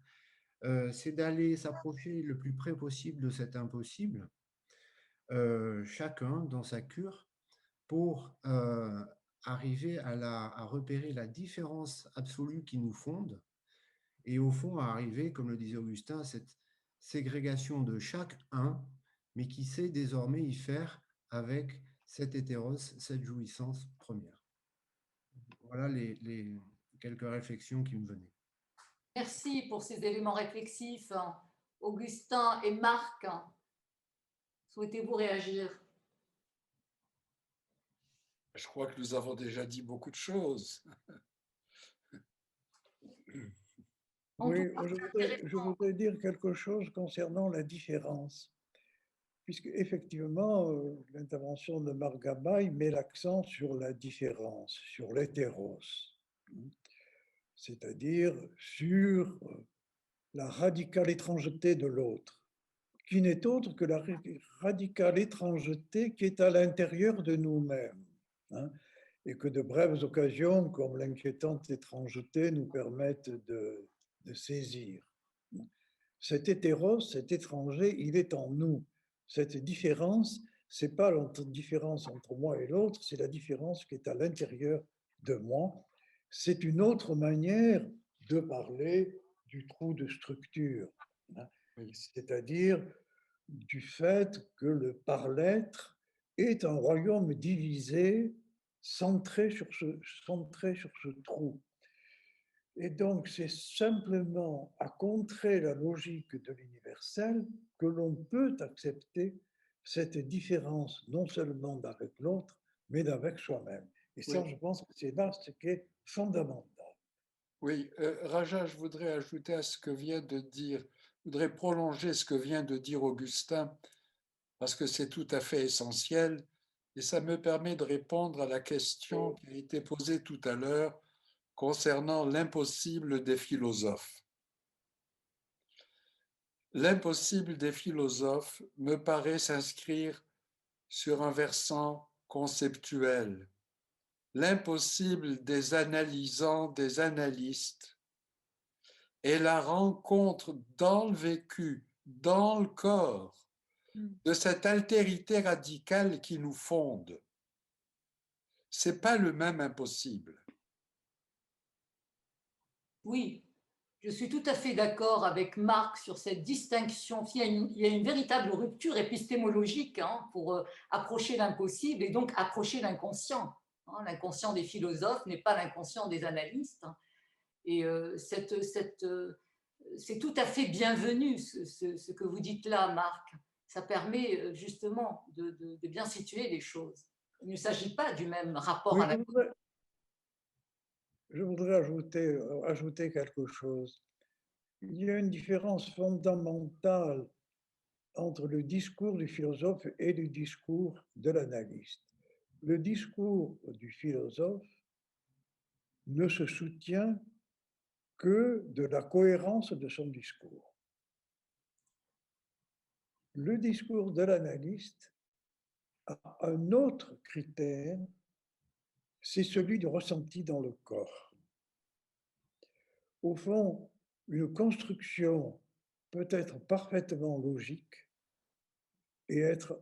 c'est d'aller s'approcher le plus près possible de cet impossible, chacun dans sa cure, pour arriver à repérer la différence absolue qui nous fonde, et au fond à arriver, comme le disait Augustin, à cette ségrégation de chaque un, mais qui sait désormais y faire avec cet hétéros, cette jouissance première. Voilà les quelques réflexions qui me venaient. Merci pour ces éléments réflexifs. Augustin et Marc, souhaitez-vous réagir? Je crois que nous avons déjà dit beaucoup de choses. Oui, je voudrais dire quelque chose concernant la différence, puisque effectivement, l'intervention de Marc Gabay met l'accent sur la différence, sur l'hétéros, c'est-à-dire sur la radicale étrangeté de l'autre, qui n'est autre que la radicale étrangeté qui est à l'intérieur de nous-mêmes, hein, et que de brèves occasions, comme l'inquiétante étrangeté, nous permettent de saisir. Cet hétéros, cet étranger, il est en nous. Cette différence, Ce n'est pas la différence entre moi et l'autre, c'est la différence qui est à l'intérieur de moi. C'est une autre manière de parler du trou de structure, hein. C'est-à-dire du fait que le par-l'être est un royaume divisé, centré sur ce trou. Et donc, c'est simplement à contrer la logique de l'universel que l'on peut accepter cette différence, non seulement d'avec l'autre, mais d'avec soi-même. Et ça, Oui. je pense que c'est là ce qui est fondamental. Oui, Raja, je voudrais ajouter à ce que vient de dire, je voudrais prolonger ce que vient de dire Augustin, parce que c'est tout à fait essentiel, et ça me permet de répondre à la question qui a été posée tout à l'heure concernant l'impossible des philosophes. L'impossible des philosophes me paraît s'inscrire sur un versant conceptuel. L'impossible des analysants, des analystes, est la rencontre dans le vécu, dans le corps, de cette altérité radicale qui nous fonde. C'est pas le même impossible. Oui, je suis tout à fait d'accord avec Marc sur cette distinction. Il y a une véritable rupture épistémologique, hein, pour approcher l'impossible et donc approcher l'inconscient. Hein. L'inconscient des philosophes n'est pas l'inconscient des analystes. Hein. Et c'est tout à fait bienvenu ce que vous dites là, Marc. Ça permet justement de bien situer les choses. Il ne s'agit pas du même rapport à l'inconscient. Je voudrais ajouter quelque chose. Il y a une différence fondamentale entre le discours du philosophe et le discours de l'analyste. Le discours du philosophe ne se soutient que de la cohérence de son discours. Le discours de l'analyste a un autre critère, c'est celui du ressenti dans le corps. Au fond, une construction peut être parfaitement logique et être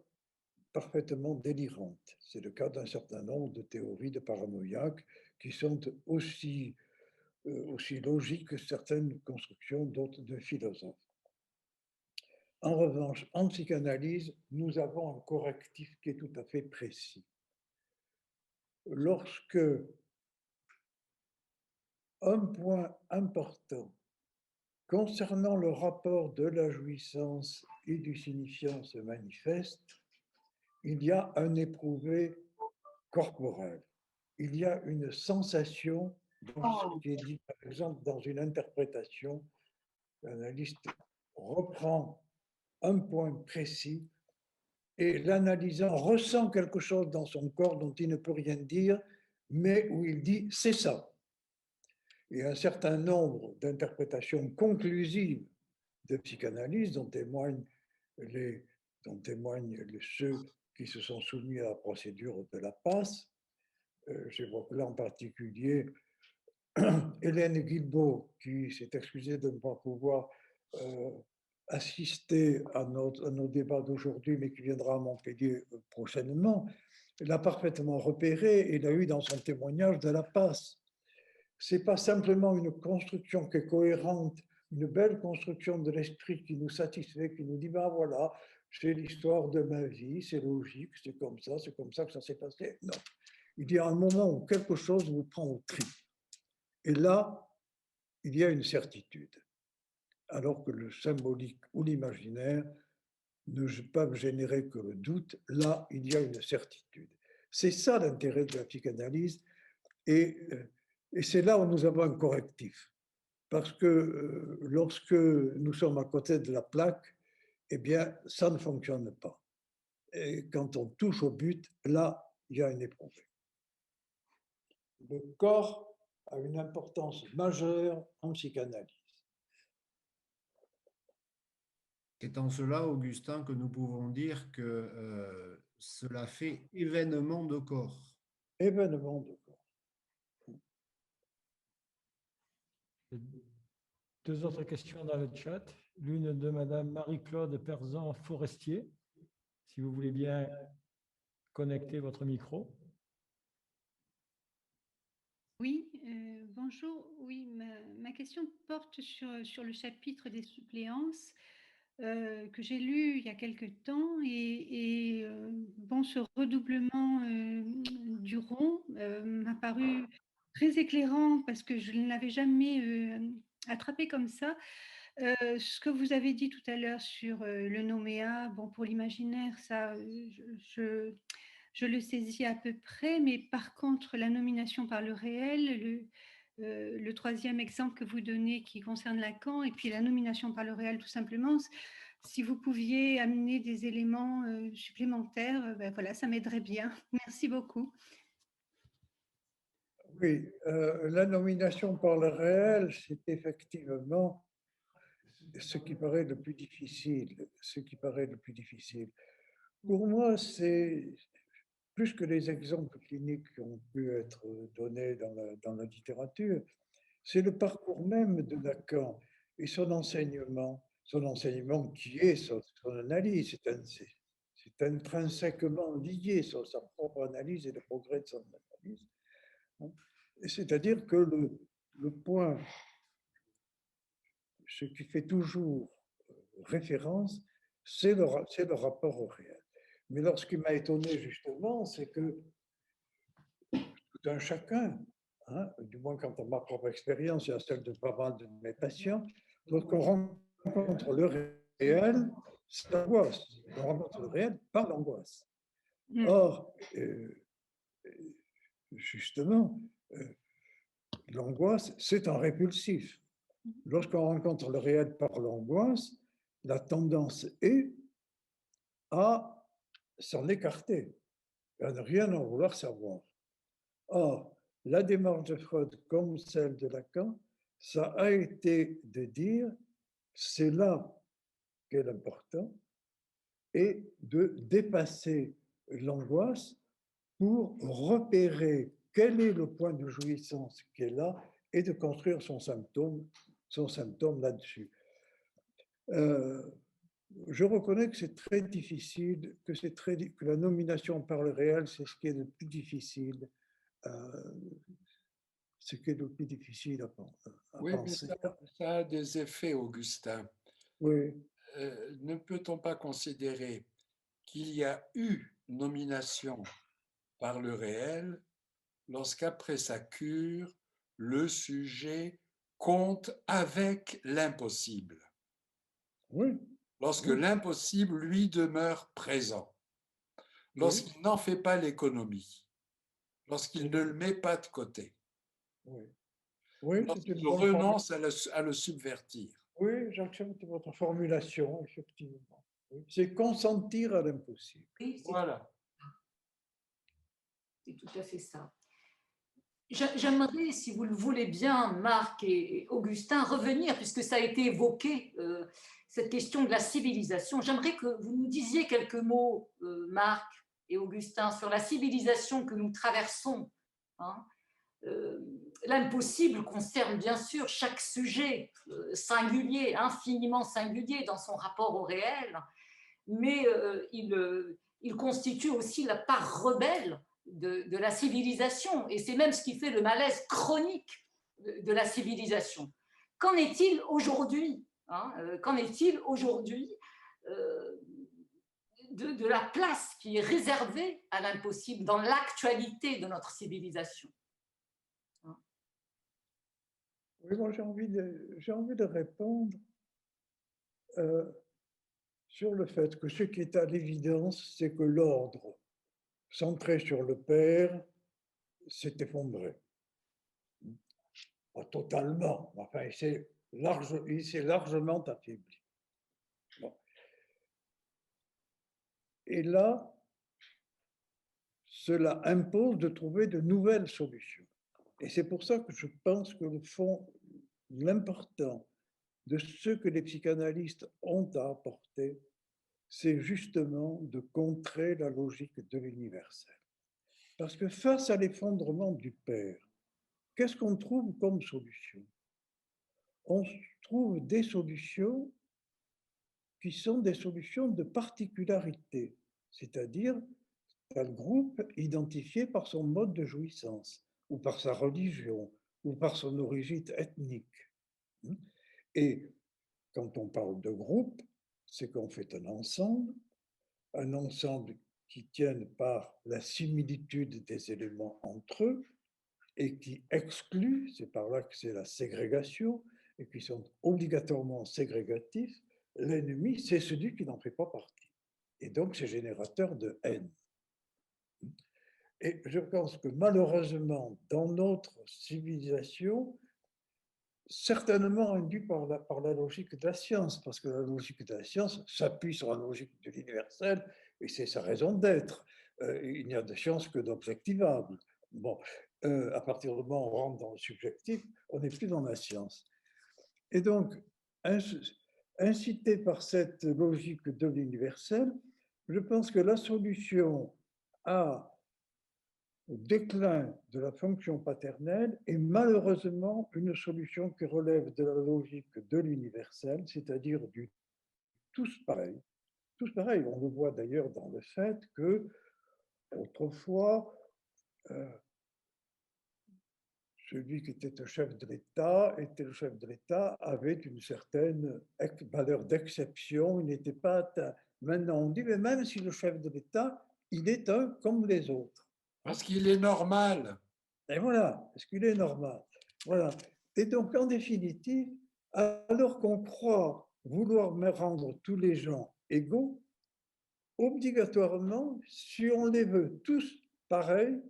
parfaitement délirante. C'est le cas d'un certain nombre de théories de paranoïaques qui sont aussi logiques que certaines constructions d'autres de philosophes. En revanche, en psychanalyse, nous avons un correctif qui est tout à fait précis. Lorsque un point important concernant le rapport de la jouissance et du signifiant se manifeste, il y a un éprouvé corporel. Il y a une sensation dans ce qui est dit, par exemple, dans une interprétation. L'analyste reprend un point précis et l'analysant ressent quelque chose dans son corps dont il ne peut rien dire, mais où il dit « c'est ça ». Et un certain nombre d'interprétations conclusives de psychanalyse dont témoignent ceux qui se sont soumis à la procédure de la passe. J'évoque là en particulier Hélène Guilbeault, qui s'est excusée de ne pas pouvoir assister à nos débats d'aujourd'hui, mais qui viendra à Montpellier prochainement, l'a parfaitement repéré et l'a eu dans son témoignage de la passe. Ce n'est pas simplement une construction qui est cohérente, une belle construction de l'esprit qui nous satisfait, qui nous dit, ben voilà, c'est l'histoire de ma vie, c'est logique, c'est comme ça que ça s'est passé. Non. Il y a un moment où quelque chose vous prend au trip. Et là, il y a une certitude. Alors que le symbolique ou l'imaginaire ne peuvent générer que le doute, là, il y a une certitude. C'est ça l'intérêt de la psychanalyse. Et c'est là où nous avons un correctif. Parce que lorsque nous sommes à côté de la plaque, eh bien, ça ne fonctionne pas. Et quand on touche au but, là, il y a une épreuve. Le corps a une importance majeure en psychanalyse. C'est en cela, Augustin, que nous pouvons dire que cela fait événement de corps. Événement de corps. Deux autres questions dans le chat. L'une de Madame Marie-Claude Perzan-Forestier. si vous voulez bien connecter votre micro. Oui, bonjour. Oui, ma question porte sur le chapitre des suppléances que j'ai lu il y a quelque temps. Et bon, ce redoublement du rond m'a paru très éclairant parce que je ne l'avais jamais attrapé comme ça. Ce que vous avez dit tout à l'heure sur le noméa, bon, pour l'imaginaire, ça, je le saisis à peu près, mais par contre, la nomination par le réel, le troisième exemple que vous donnez qui concerne Lacan, et puis la nomination par le réel tout simplement, si vous pouviez amener des éléments supplémentaires, ben voilà, ça m'aiderait bien. Merci beaucoup. Oui, la nomination par le réel, c'est effectivement ce qui paraît le plus difficile. Pour moi, c'est plus que les exemples cliniques qui ont pu être donnés dans la littérature, c'est le parcours même de Lacan et son enseignement qui est son analyse, c'est intrinsèquement lié sur sa propre analyse et le progrès de son analyse. C'est-à-dire que le point, ce qui fait toujours référence, c'est le rapport au réel. Mais alors, ce qui m'a étonné justement, c'est que tout un chacun, hein, du moins quant à ma propre expérience et à celle de pas mal de mes patients, lorsqu'on rencontre le réel, c'est l'angoisse. On rencontre le réel par l'angoisse. Or, justement, l'angoisse, c'est un répulsif. Lorsqu'on rencontre le réel par l'angoisse, la tendance est à s'en écarter, à ne rien en vouloir savoir. Or, la démarche de Freud, comme celle de Lacan, ça a été de dire c'est là qu'est l'important et de dépasser l'angoisse pour repérer quel est le point de jouissance qui est là et de construire son symptôme là-dessus. Je reconnais que c'est très difficile, que la nomination par le réel, c'est ce qui est le plus difficile. Ce qui est le plus difficile à penser. Mais ça a des effets, Augustin. Oui. Ne peut-on pas considérer qu'il y a eu nomination par le réel lorsqu'après sa cure, le sujet compte avec l'impossible? Oui. Lorsque l'impossible lui demeure présent, lorsqu'il n'en fait pas l'économie, lorsqu'il ne le met pas de côté, lorsqu'il renonce à le subvertir. Oui, j'accepte votre formulation, effectivement. C'est consentir à l'impossible. Oui, voilà. C'est tout à fait ça. J'aimerais, si vous le voulez bien, Marc et Augustin, revenir, puisque ça a été évoqué, cette question de la civilisation. J'aimerais que vous nous disiez quelques mots, Marc et Augustin, sur la civilisation que nous traversons. Hein. L'impossible concerne bien sûr chaque sujet singulier, infiniment singulier dans son rapport au réel, mais il constitue aussi la part rebelle de la civilisation, et c'est même ce qui fait le malaise chronique de la civilisation. Qu'en est-il aujourd'hui, hein, qu'en est-il aujourd'hui de la place qui est réservée à l'impossible dans l'actualité de notre civilisation? Oui, moi j'ai envie de répondre sur le fait que ce qui est à l'évidence, c'est que l'ordre centré sur le père s'est effondré. Pas totalement, enfin, il s'est largement affaibli. Bon. Et là, cela impose de trouver de nouvelles solutions. Et c'est pour ça que je pense que le fond, l'important de ce que les psychanalystes ont à apporter, c'est justement de contrer la logique de l'universel. Parce que face à l'effondrement du père, qu'est-ce qu'on trouve comme solution? On trouve des solutions qui sont des solutions de particularité. c'est-à-dire un groupe identifié par son mode de jouissance, ou par sa religion, ou par son origine ethnique. Et quand on parle de groupe, c'est qu'on fait un ensemble qui tienne par la similitude des éléments entre eux et qui exclut, c'est par là que c'est la ségrégation, et qui sont obligatoirement ségrégatifs. L'ennemi, c'est celui qui n'en fait pas partie. Et donc, c'est générateur de haine. Et je pense que malheureusement, dans notre civilisation, certainement induit par la logique de la science, parce que la logique de la science s'appuie sur la logique de l'universel, et c'est sa raison d'être. Il n'y a de science que d'objectivable. Bon, à partir du moment où on rentre dans le subjectif, on n'est plus dans la science. Et donc, incité par cette logique de l'universel, je pense que la solution au déclin de la fonction paternelle est malheureusement une solution qui relève de la logique de l'universel, c'est-à-dire du tous pareil. Tous pareil, on le voit d'ailleurs dans le fait que, autrefois, celui qui était le chef de l'État avait une certaine valeur d'exception, il n'était pas atteint. Maintenant, on dit, mais même si le chef de l'État, il est un comme les autres. Parce qu'il est normal. Et voilà, parce qu'il est normal. Voilà. Et donc, en définitive, alors qu'on croit vouloir me rendre tous les gens égaux, obligatoirement, si on les veut tous pareils,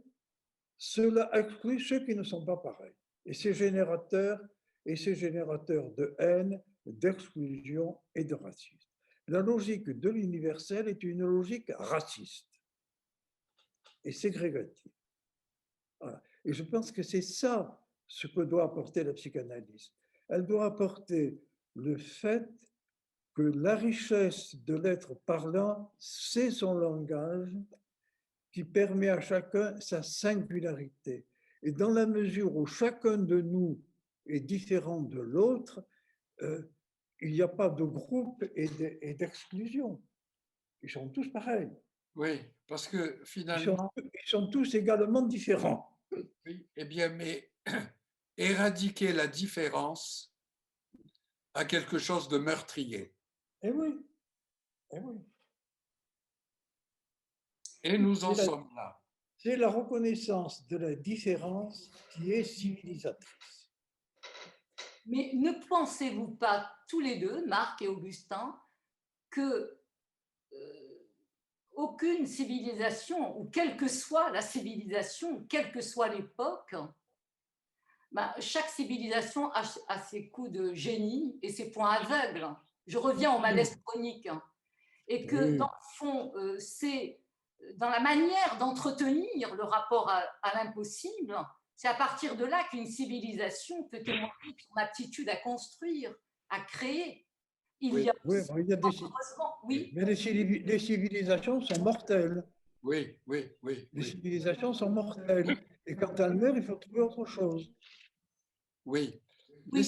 cela exclut ceux qui ne sont pas pareils. Et c'est générateur de haine, d'exclusion et de racisme. La logique de l'universel est une logique raciste et ségrégative. Voilà. Et je pense que c'est ça ce que doit apporter la psychanalyse. Elle doit apporter le fait que la richesse de l'être parlant, c'est son langage qui permet à chacun sa singularité. Et dans la mesure où chacun de nous est différent de l'autre, il n'y a pas de groupe et d'exclusion. Ils sont tous pareils. Oui, parce que finalement… Ils sont tous également différents. Oui, eh bien, mais éradiquer la différence a quelque chose de meurtrier. Eh oui, eh oui. Et nous en sommes là. C'est la reconnaissance de la différence qui est civilisatrice. Mais ne pensez-vous pas tous les deux, Marc et Augustin, que aucune civilisation, ou quelle que soit la civilisation, quelle que soit l'époque, chaque civilisation a ses coups de génie et ses points aveugles. Je reviens au malaise chronique. Et que, dans le fond, c'est dans la manière d'entretenir le rapport à l'impossible, c'est à partir de là qu'une civilisation peut témoigner de son aptitude à construire, à créer. Il y a mais les civilisations sont mortelles. Oui. Les civilisations sont mortelles. Et quand elles meurent, il faut trouver autre chose. Oui. Les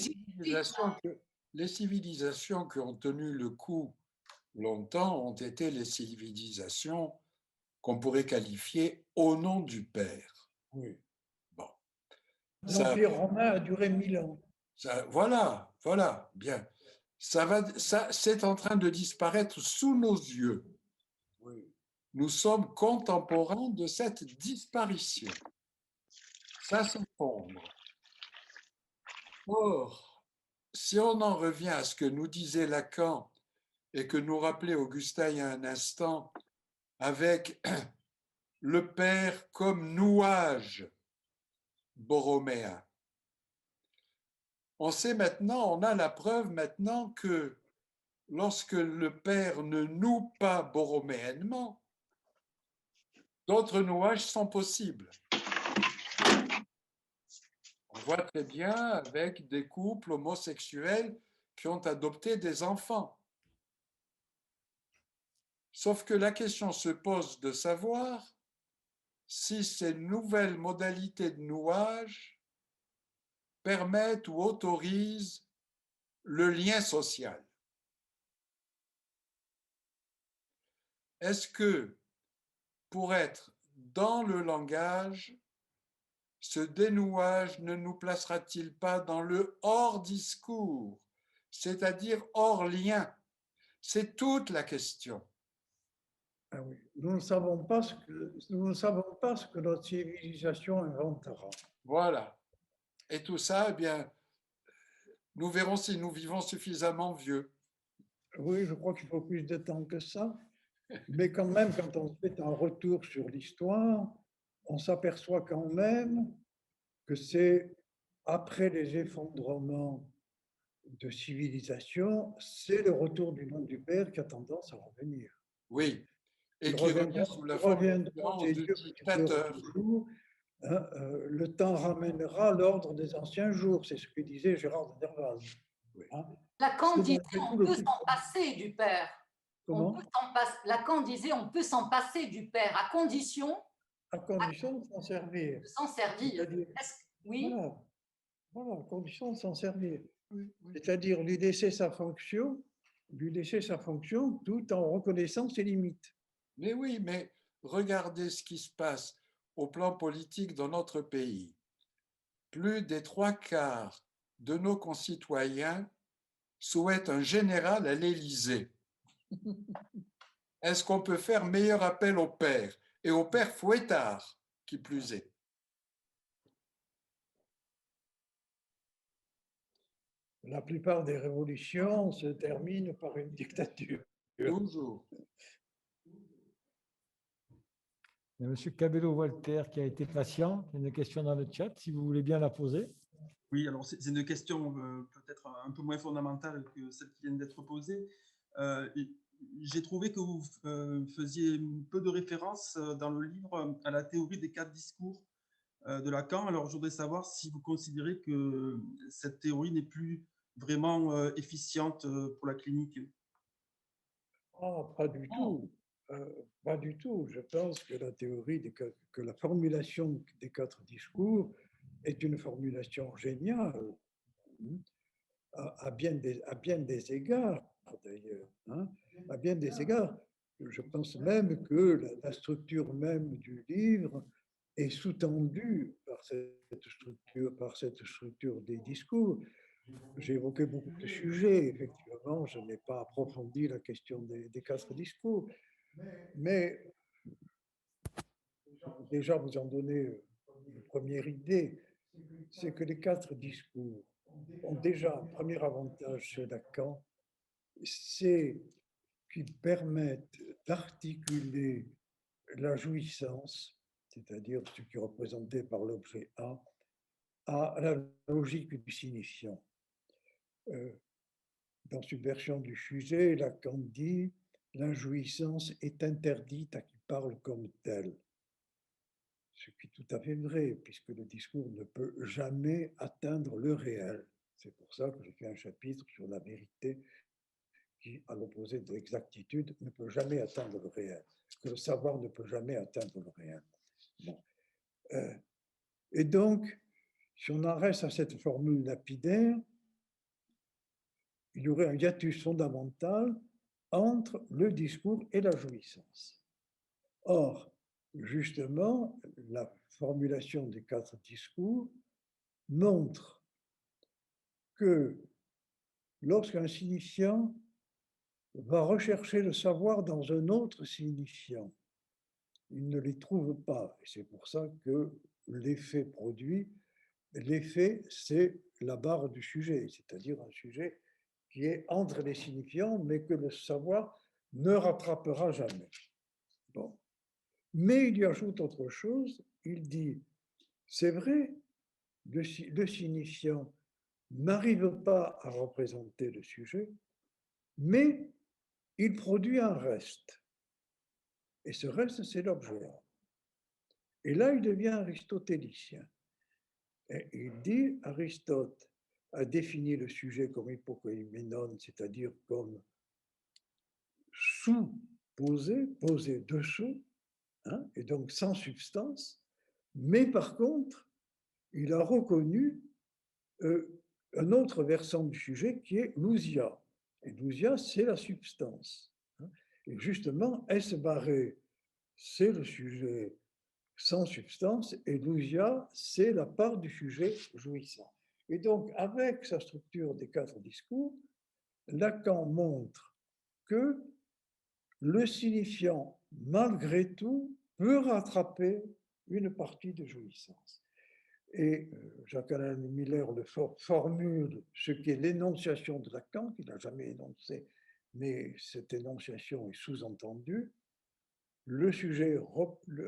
civilisations qui ont tenu le coup longtemps ont été les civilisations qu'on pourrait qualifier au nom du Père. Oui. Bon. L'Empire romain a duré 1000 ans. Voilà, bien. C'est en train de disparaître sous nos yeux. Oui. Nous sommes contemporains de cette disparition. Ça s'effondre. Or, si on en revient à ce que nous disait Lacan et que nous rappelait Augustin il y a un instant, avec le Père comme nouage borroméen, on sait maintenant, on a la preuve maintenant que lorsque le Père ne noue pas borroméennement, d'autres nouages sont possibles. On voit très bien avec des couples homosexuels qui ont adopté des enfants. Sauf que la question se pose de savoir si ces nouvelles modalités de nouage permettent ou autorisent le lien social. Est-ce que pour être dans le langage, ce dénouage ne nous placera-t-il pas dans le hors-discours, c'est-à-dire hors lien? C'est toute la question. Ah oui. Nous ne savons pas ce que notre civilisation inventera. Voilà. Et tout ça, eh bien, nous verrons si nous vivons suffisamment vieux. Oui, je crois qu'il faut plus de temps que ça. Mais quand même, quand on fait un retour sur l'histoire, on s'aperçoit quand même que c'est après les effondrements de civilisation, c'est le retour du nom du Père qui a tendance à revenir. Oui, et il qui revient sous la forme du dictateur. Hein, le temps ramènera l'ordre des anciens jours, c'est ce que disait Gérard de Nerval. Hein? Lacan disait on peut s'en passer du Père. Comment? Lacan disait on peut s'en passer du Père à condition de s'en servir. De s'en servir. Oui. Voilà, à condition de s'en servir. Oui. C'est-à-dire lui laisser sa fonction tout en reconnaissant ses limites. Mais oui, mais regardez ce qui se passe au plan politique dans notre pays. Plus des 3/4 de nos concitoyens souhaitent un général à l'Élysée. Est-ce qu'on peut faire meilleur appel au père, et au père fouettard, qui plus est? La plupart des révolutions se terminent par une dictature. Toujours. Il y a M. Cabello-Walter qui a été patient. Il y a une question dans le chat, si vous voulez bien la poser. Oui, alors c'est une question peut-être un peu moins fondamentale que celle qui vient d'être posée. J'ai trouvé que vous faisiez peu de références dans le livre à la théorie des 4 discours de Lacan. Alors, je voudrais savoir si vous considérez que cette théorie n'est plus vraiment efficiente pour la clinique. Ah, pas du tout. Pas du tout. Je pense que la théorie, que la formulation des 4 discours est une formulation géniale, à bien des égards, d'ailleurs. Hein, à bien des égards. Je pense même que la structure même du livre est sous-tendue par cette structure des discours. J'ai évoqué beaucoup de sujets, effectivement, je n'ai pas approfondi la question des 4 discours, mais déjà vous en donnez une première idée, c'est que les 4 discours ont déjà un premier avantage chez Lacan, c'est qu'ils permettent d'articuler la jouissance, c'est-à-dire ce qui est représenté par l'objet A, à la logique du signifiant. Dans Subversion du sujet, Lacan dit « l'injouissance est interdite à qui parle comme tel ». Ce qui est tout à fait vrai, puisque le discours ne peut jamais atteindre le réel. C'est pour ça que j'ai fait un chapitre sur la vérité qui, à l'opposé de l'exactitude, ne peut jamais atteindre le réel, que le savoir ne peut jamais atteindre le réel. Bon. Et donc, si on en reste à cette formule lapidaire, il y aurait un hiatus fondamental entre le discours et la jouissance. Or, justement, la formulation des 4 discours montre que lorsqu'un signifiant va rechercher le savoir dans un autre signifiant, il ne les trouve pas. Et c'est pour ça que l'effet produit, l'effet, c'est la barre du sujet, c'est-à-dire un sujet qui est entre les signifiants, mais que le savoir ne rattrapera jamais. Bon. Mais il y ajoute autre chose, il dit, c'est vrai, le signifiant n'arrive pas à représenter le sujet, mais il produit un reste. Et ce reste, c'est l'objet. Et là, il devient aristotélicien. Et il dit, Aristote a défini le sujet comme hypokoiménon, c'est-à-dire comme sous-posé, posé dessous, hein, et donc sans substance, mais par contre, il a reconnu un autre versant du sujet qui est l'ousia. Et l'ousia, c'est la substance. Hein. Et justement, S. Barré c'est le sujet sans substance, et l'ousia, c'est la part du sujet jouissant. Et donc, avec sa structure des 4 discours, Lacan montre que le signifiant, malgré tout, peut rattraper une partie de jouissance. Et Jacques-Alain Miller le formule ce qui est l'énonciation de Lacan, qu'il n'a jamais énoncé, mais cette énonciation est sous-entendue. Le sujet,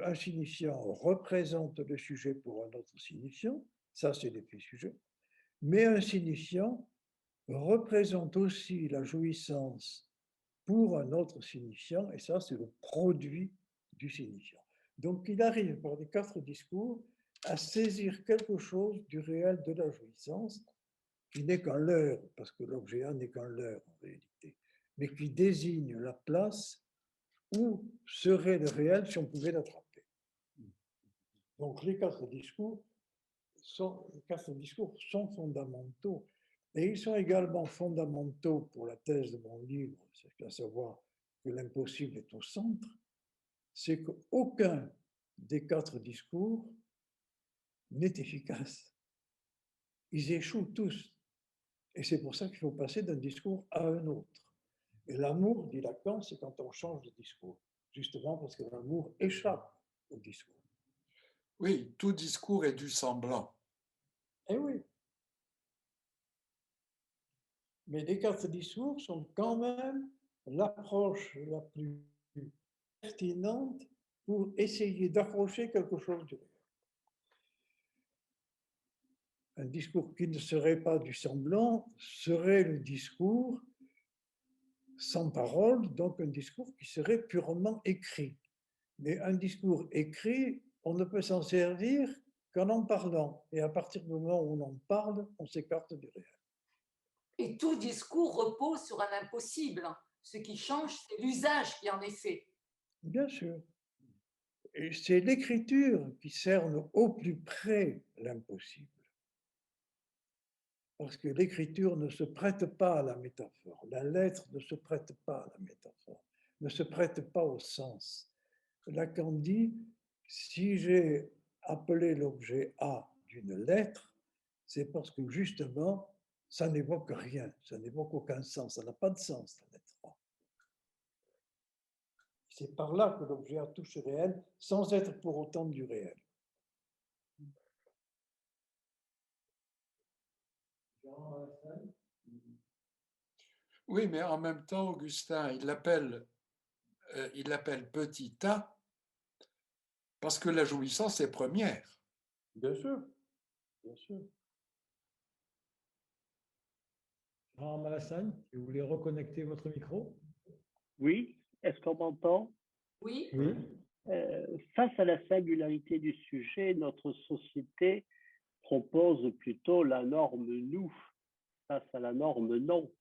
un signifiant représente le sujet pour un autre signifiant, ça c'est l'effet sujet, mais un signifiant représente aussi la jouissance pour un autre signifiant, et ça c'est le produit du signifiant. Donc il arrive par les 4 discours à saisir quelque chose du réel de la jouissance, qui n'est qu'un leurre, parce que l'objet A n'est qu'un leurre en réalité, mais qui désigne la place où serait le réel si on pouvait l'attraper. Donc les 4 discours sont fondamentaux, et ils sont également fondamentaux pour la thèse de mon livre, c'est à savoir que l'impossible est au centre, c'est qu'aucun des 4 discours n'est efficace. Ils échouent tous. Et c'est pour ça qu'il faut passer d'un discours à un autre. Et l'amour, dit Lacan, c'est quand on change de discours, justement parce que l'amour échappe au discours. Oui, tout discours est du semblant. Eh oui. Mais les 4 discours sont quand même l'approche la plus pertinente pour essayer d'accrocher quelque chose du réel. Un discours qui ne serait pas du semblant serait le discours sans parole, donc un discours qui serait purement écrit. Mais un discours écrit, on ne peut s'en servir qu'en en parlant. Et à partir du moment où on en parle, on s'écarte du réel. Et tout discours repose sur un impossible. Ce qui change, c'est l'usage qui en est fait. Bien sûr. Et c'est l'écriture qui cerne au plus près l'impossible. Parce que l'écriture ne se prête pas à la métaphore. La lettre ne se prête pas à la métaphore, ne se prête pas au sens. Lacan dit, si j'ai appelé l'objet A d'une lettre, c'est parce que justement, ça n'évoque rien, ça n'évoque aucun sens, ça n'a pas de sens, la lettre A. C'est par là que l'objet A touche le réel, sans être pour autant du réel. Oui, mais en même temps, Augustin, il l'appelle petit a parce que la jouissance est première. Bien sûr, bien sûr. Jean Malassagne, si vous voulez reconnecter votre micro. Oui, est-ce qu'on m'entend? Oui. Oui. Face à la singularité du sujet, notre société propose plutôt la norme nous face à la norme non.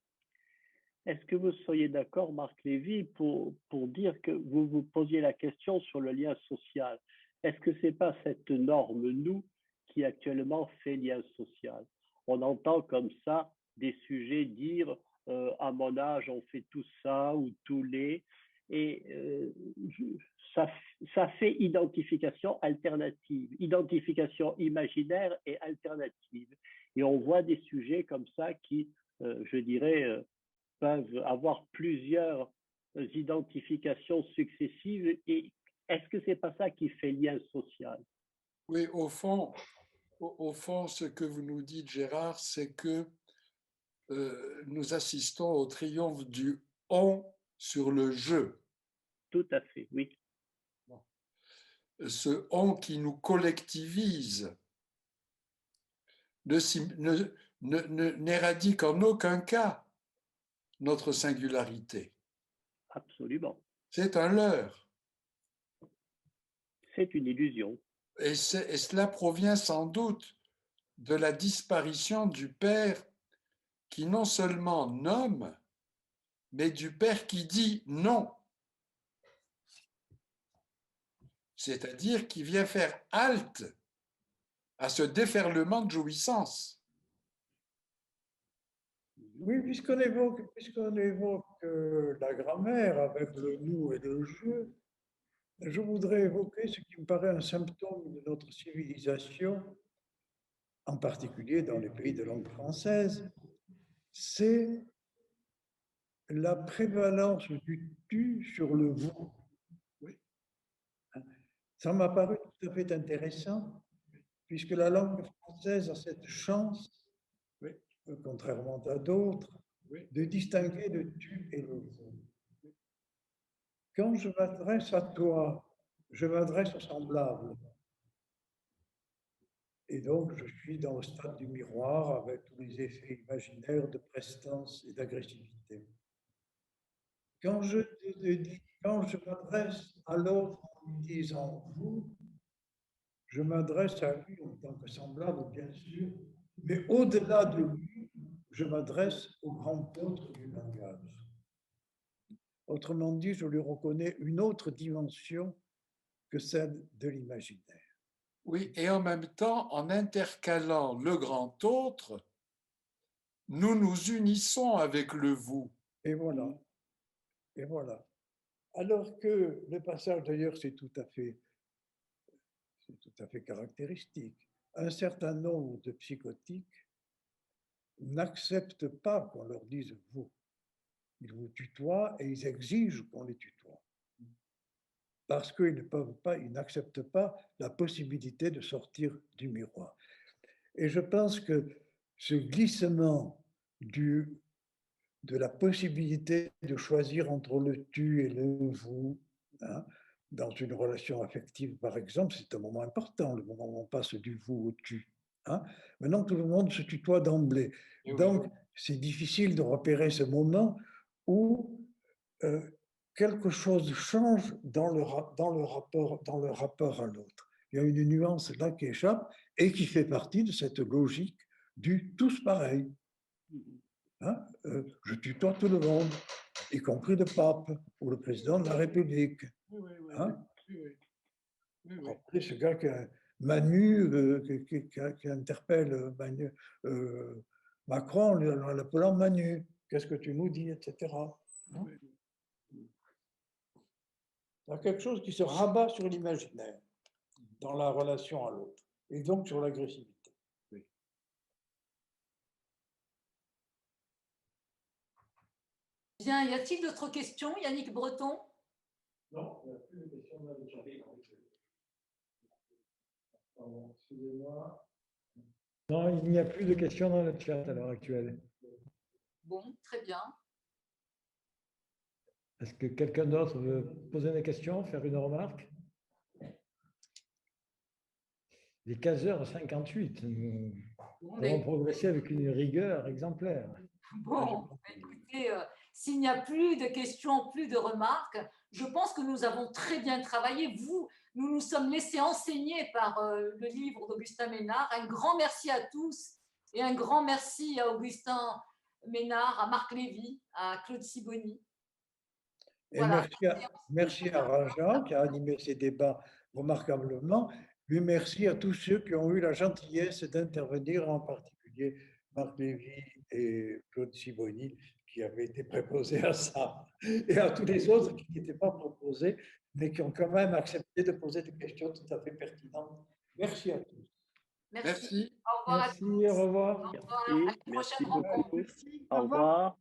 Est-ce que vous seriez d'accord, Marc Lévy, pour dire que vous vous posiez la question sur le lien social? Est-ce que ce n'est pas cette norme nous qui actuellement fait lien social? On entend comme ça des sujets dire à mon âge on fait tout ça ou tous les, et ça fait identification alternative, identification imaginaire et alternative. Et on voit des sujets comme ça qui, je dirais, peuvent avoir plusieurs identifications successives. Et est-ce que c'est pas ça qui fait lien social? Oui, au fond, ce que vous nous dites, Gérard, c'est que nous assistons au triomphe du on sur le je. Tout à fait, oui. Ce on qui nous collectivise n'éradique en aucun cas notre singularité. Absolument. C'est un leurre. C'est une illusion. Et cela provient sans doute de la disparition du père qui non seulement nomme, mais du père qui dit non. C'est-à-dire qui vient faire halte à ce déferlement de jouissance. Oui, puisqu'on évoque la grammaire avec le nous et le je, je voudrais évoquer ce qui me paraît un symptôme de notre civilisation, en particulier dans les pays de langue française, c'est la prévalence du tu sur le vous. Oui. Ça m'a paru tout à fait intéressant, puisque la langue française a cette chance, contrairement à d'autres, de distinguer le tu et le vous. Quand je m'adresse à toi, je m'adresse au semblable. Et donc, je suis dans le stade du miroir avec tous les effets imaginaires de prestance et d'agressivité. Quand je m'adresse à l'autre en lui disant vous, je m'adresse à lui en tant que semblable, bien sûr, mais au-delà de lui, je m'adresse au grand autre du langage. Autrement dit, je lui reconnais une autre dimension que celle de l'imaginaire. Oui, et en même temps, en intercalant le grand autre, nous nous unissons avec le vous. Et voilà. Et voilà. Alors que le passage, d'ailleurs, c'est tout à fait caractéristique. Un certain nombre de psychotiques n'acceptent pas qu'on leur dise vous. Ils vous tutoient et ils exigent qu'on les tutoie. Parce qu'ils ne peuvent pas, ils n'acceptent pas la possibilité de sortir du miroir. Et je pense que ce glissement de la possibilité de choisir entre le tu et le vous, hein, dans une relation affective, par exemple, c'est un moment important, le moment où on passe du vous au tu. Hein. Maintenant, tout le monde se tutoie d'emblée. Donc, c'est difficile de repérer ce moment où quelque chose change dans le rapport à l'autre. Il y a une nuance là qui échappe et qui fait partie de cette logique du tous pareil. Hein, je tutoie tout le monde, y compris le pape ou le président de la République. Hein. Après, ce gars Manu, qui interpelle Macron en l'appelant Manu, qu'est-ce que tu nous dis, etc. Hein. Il y a quelque chose qui se rabat sur l'imaginaire dans la relation à l'autre, et donc sur l'agressivité. Bien, y a-t-il d'autres questions, Yannick Breton? Non, il n'y a plus de questions dans le chat. Excusez-moi. Non, il n'y a plus de questions dans le chat à l'heure actuelle. Bon, très bien. Est-ce que quelqu'un d'autre veut poser des questions, faire une remarque? Il est 15h58. Nous avons progressé avec une rigueur exemplaire. Bon, écoutez, s'il n'y a plus de questions, plus de remarques, je pense que nous avons très bien travaillé. Nous nous sommes laissés enseigner par le livre d'Augustin Ménard. Un grand merci à tous et un grand merci à Augustin Ménard, à Marc Lévy, à Claude Sibony. Et voilà. Merci à Raja qui a animé ces débats remarquablement. Mais merci à tous ceux qui ont eu la gentillesse d'intervenir, en particulier Marc Lévy et Claude Sibony, qui avaient été préposés à ça, et à tous les autres qui n'étaient pas proposés, mais qui ont quand même accepté de poser des questions tout à fait pertinentes. Merci à tous. Merci. Merci. Au revoir. Merci, au revoir. Au revoir. À la prochaine rencontre. Au revoir.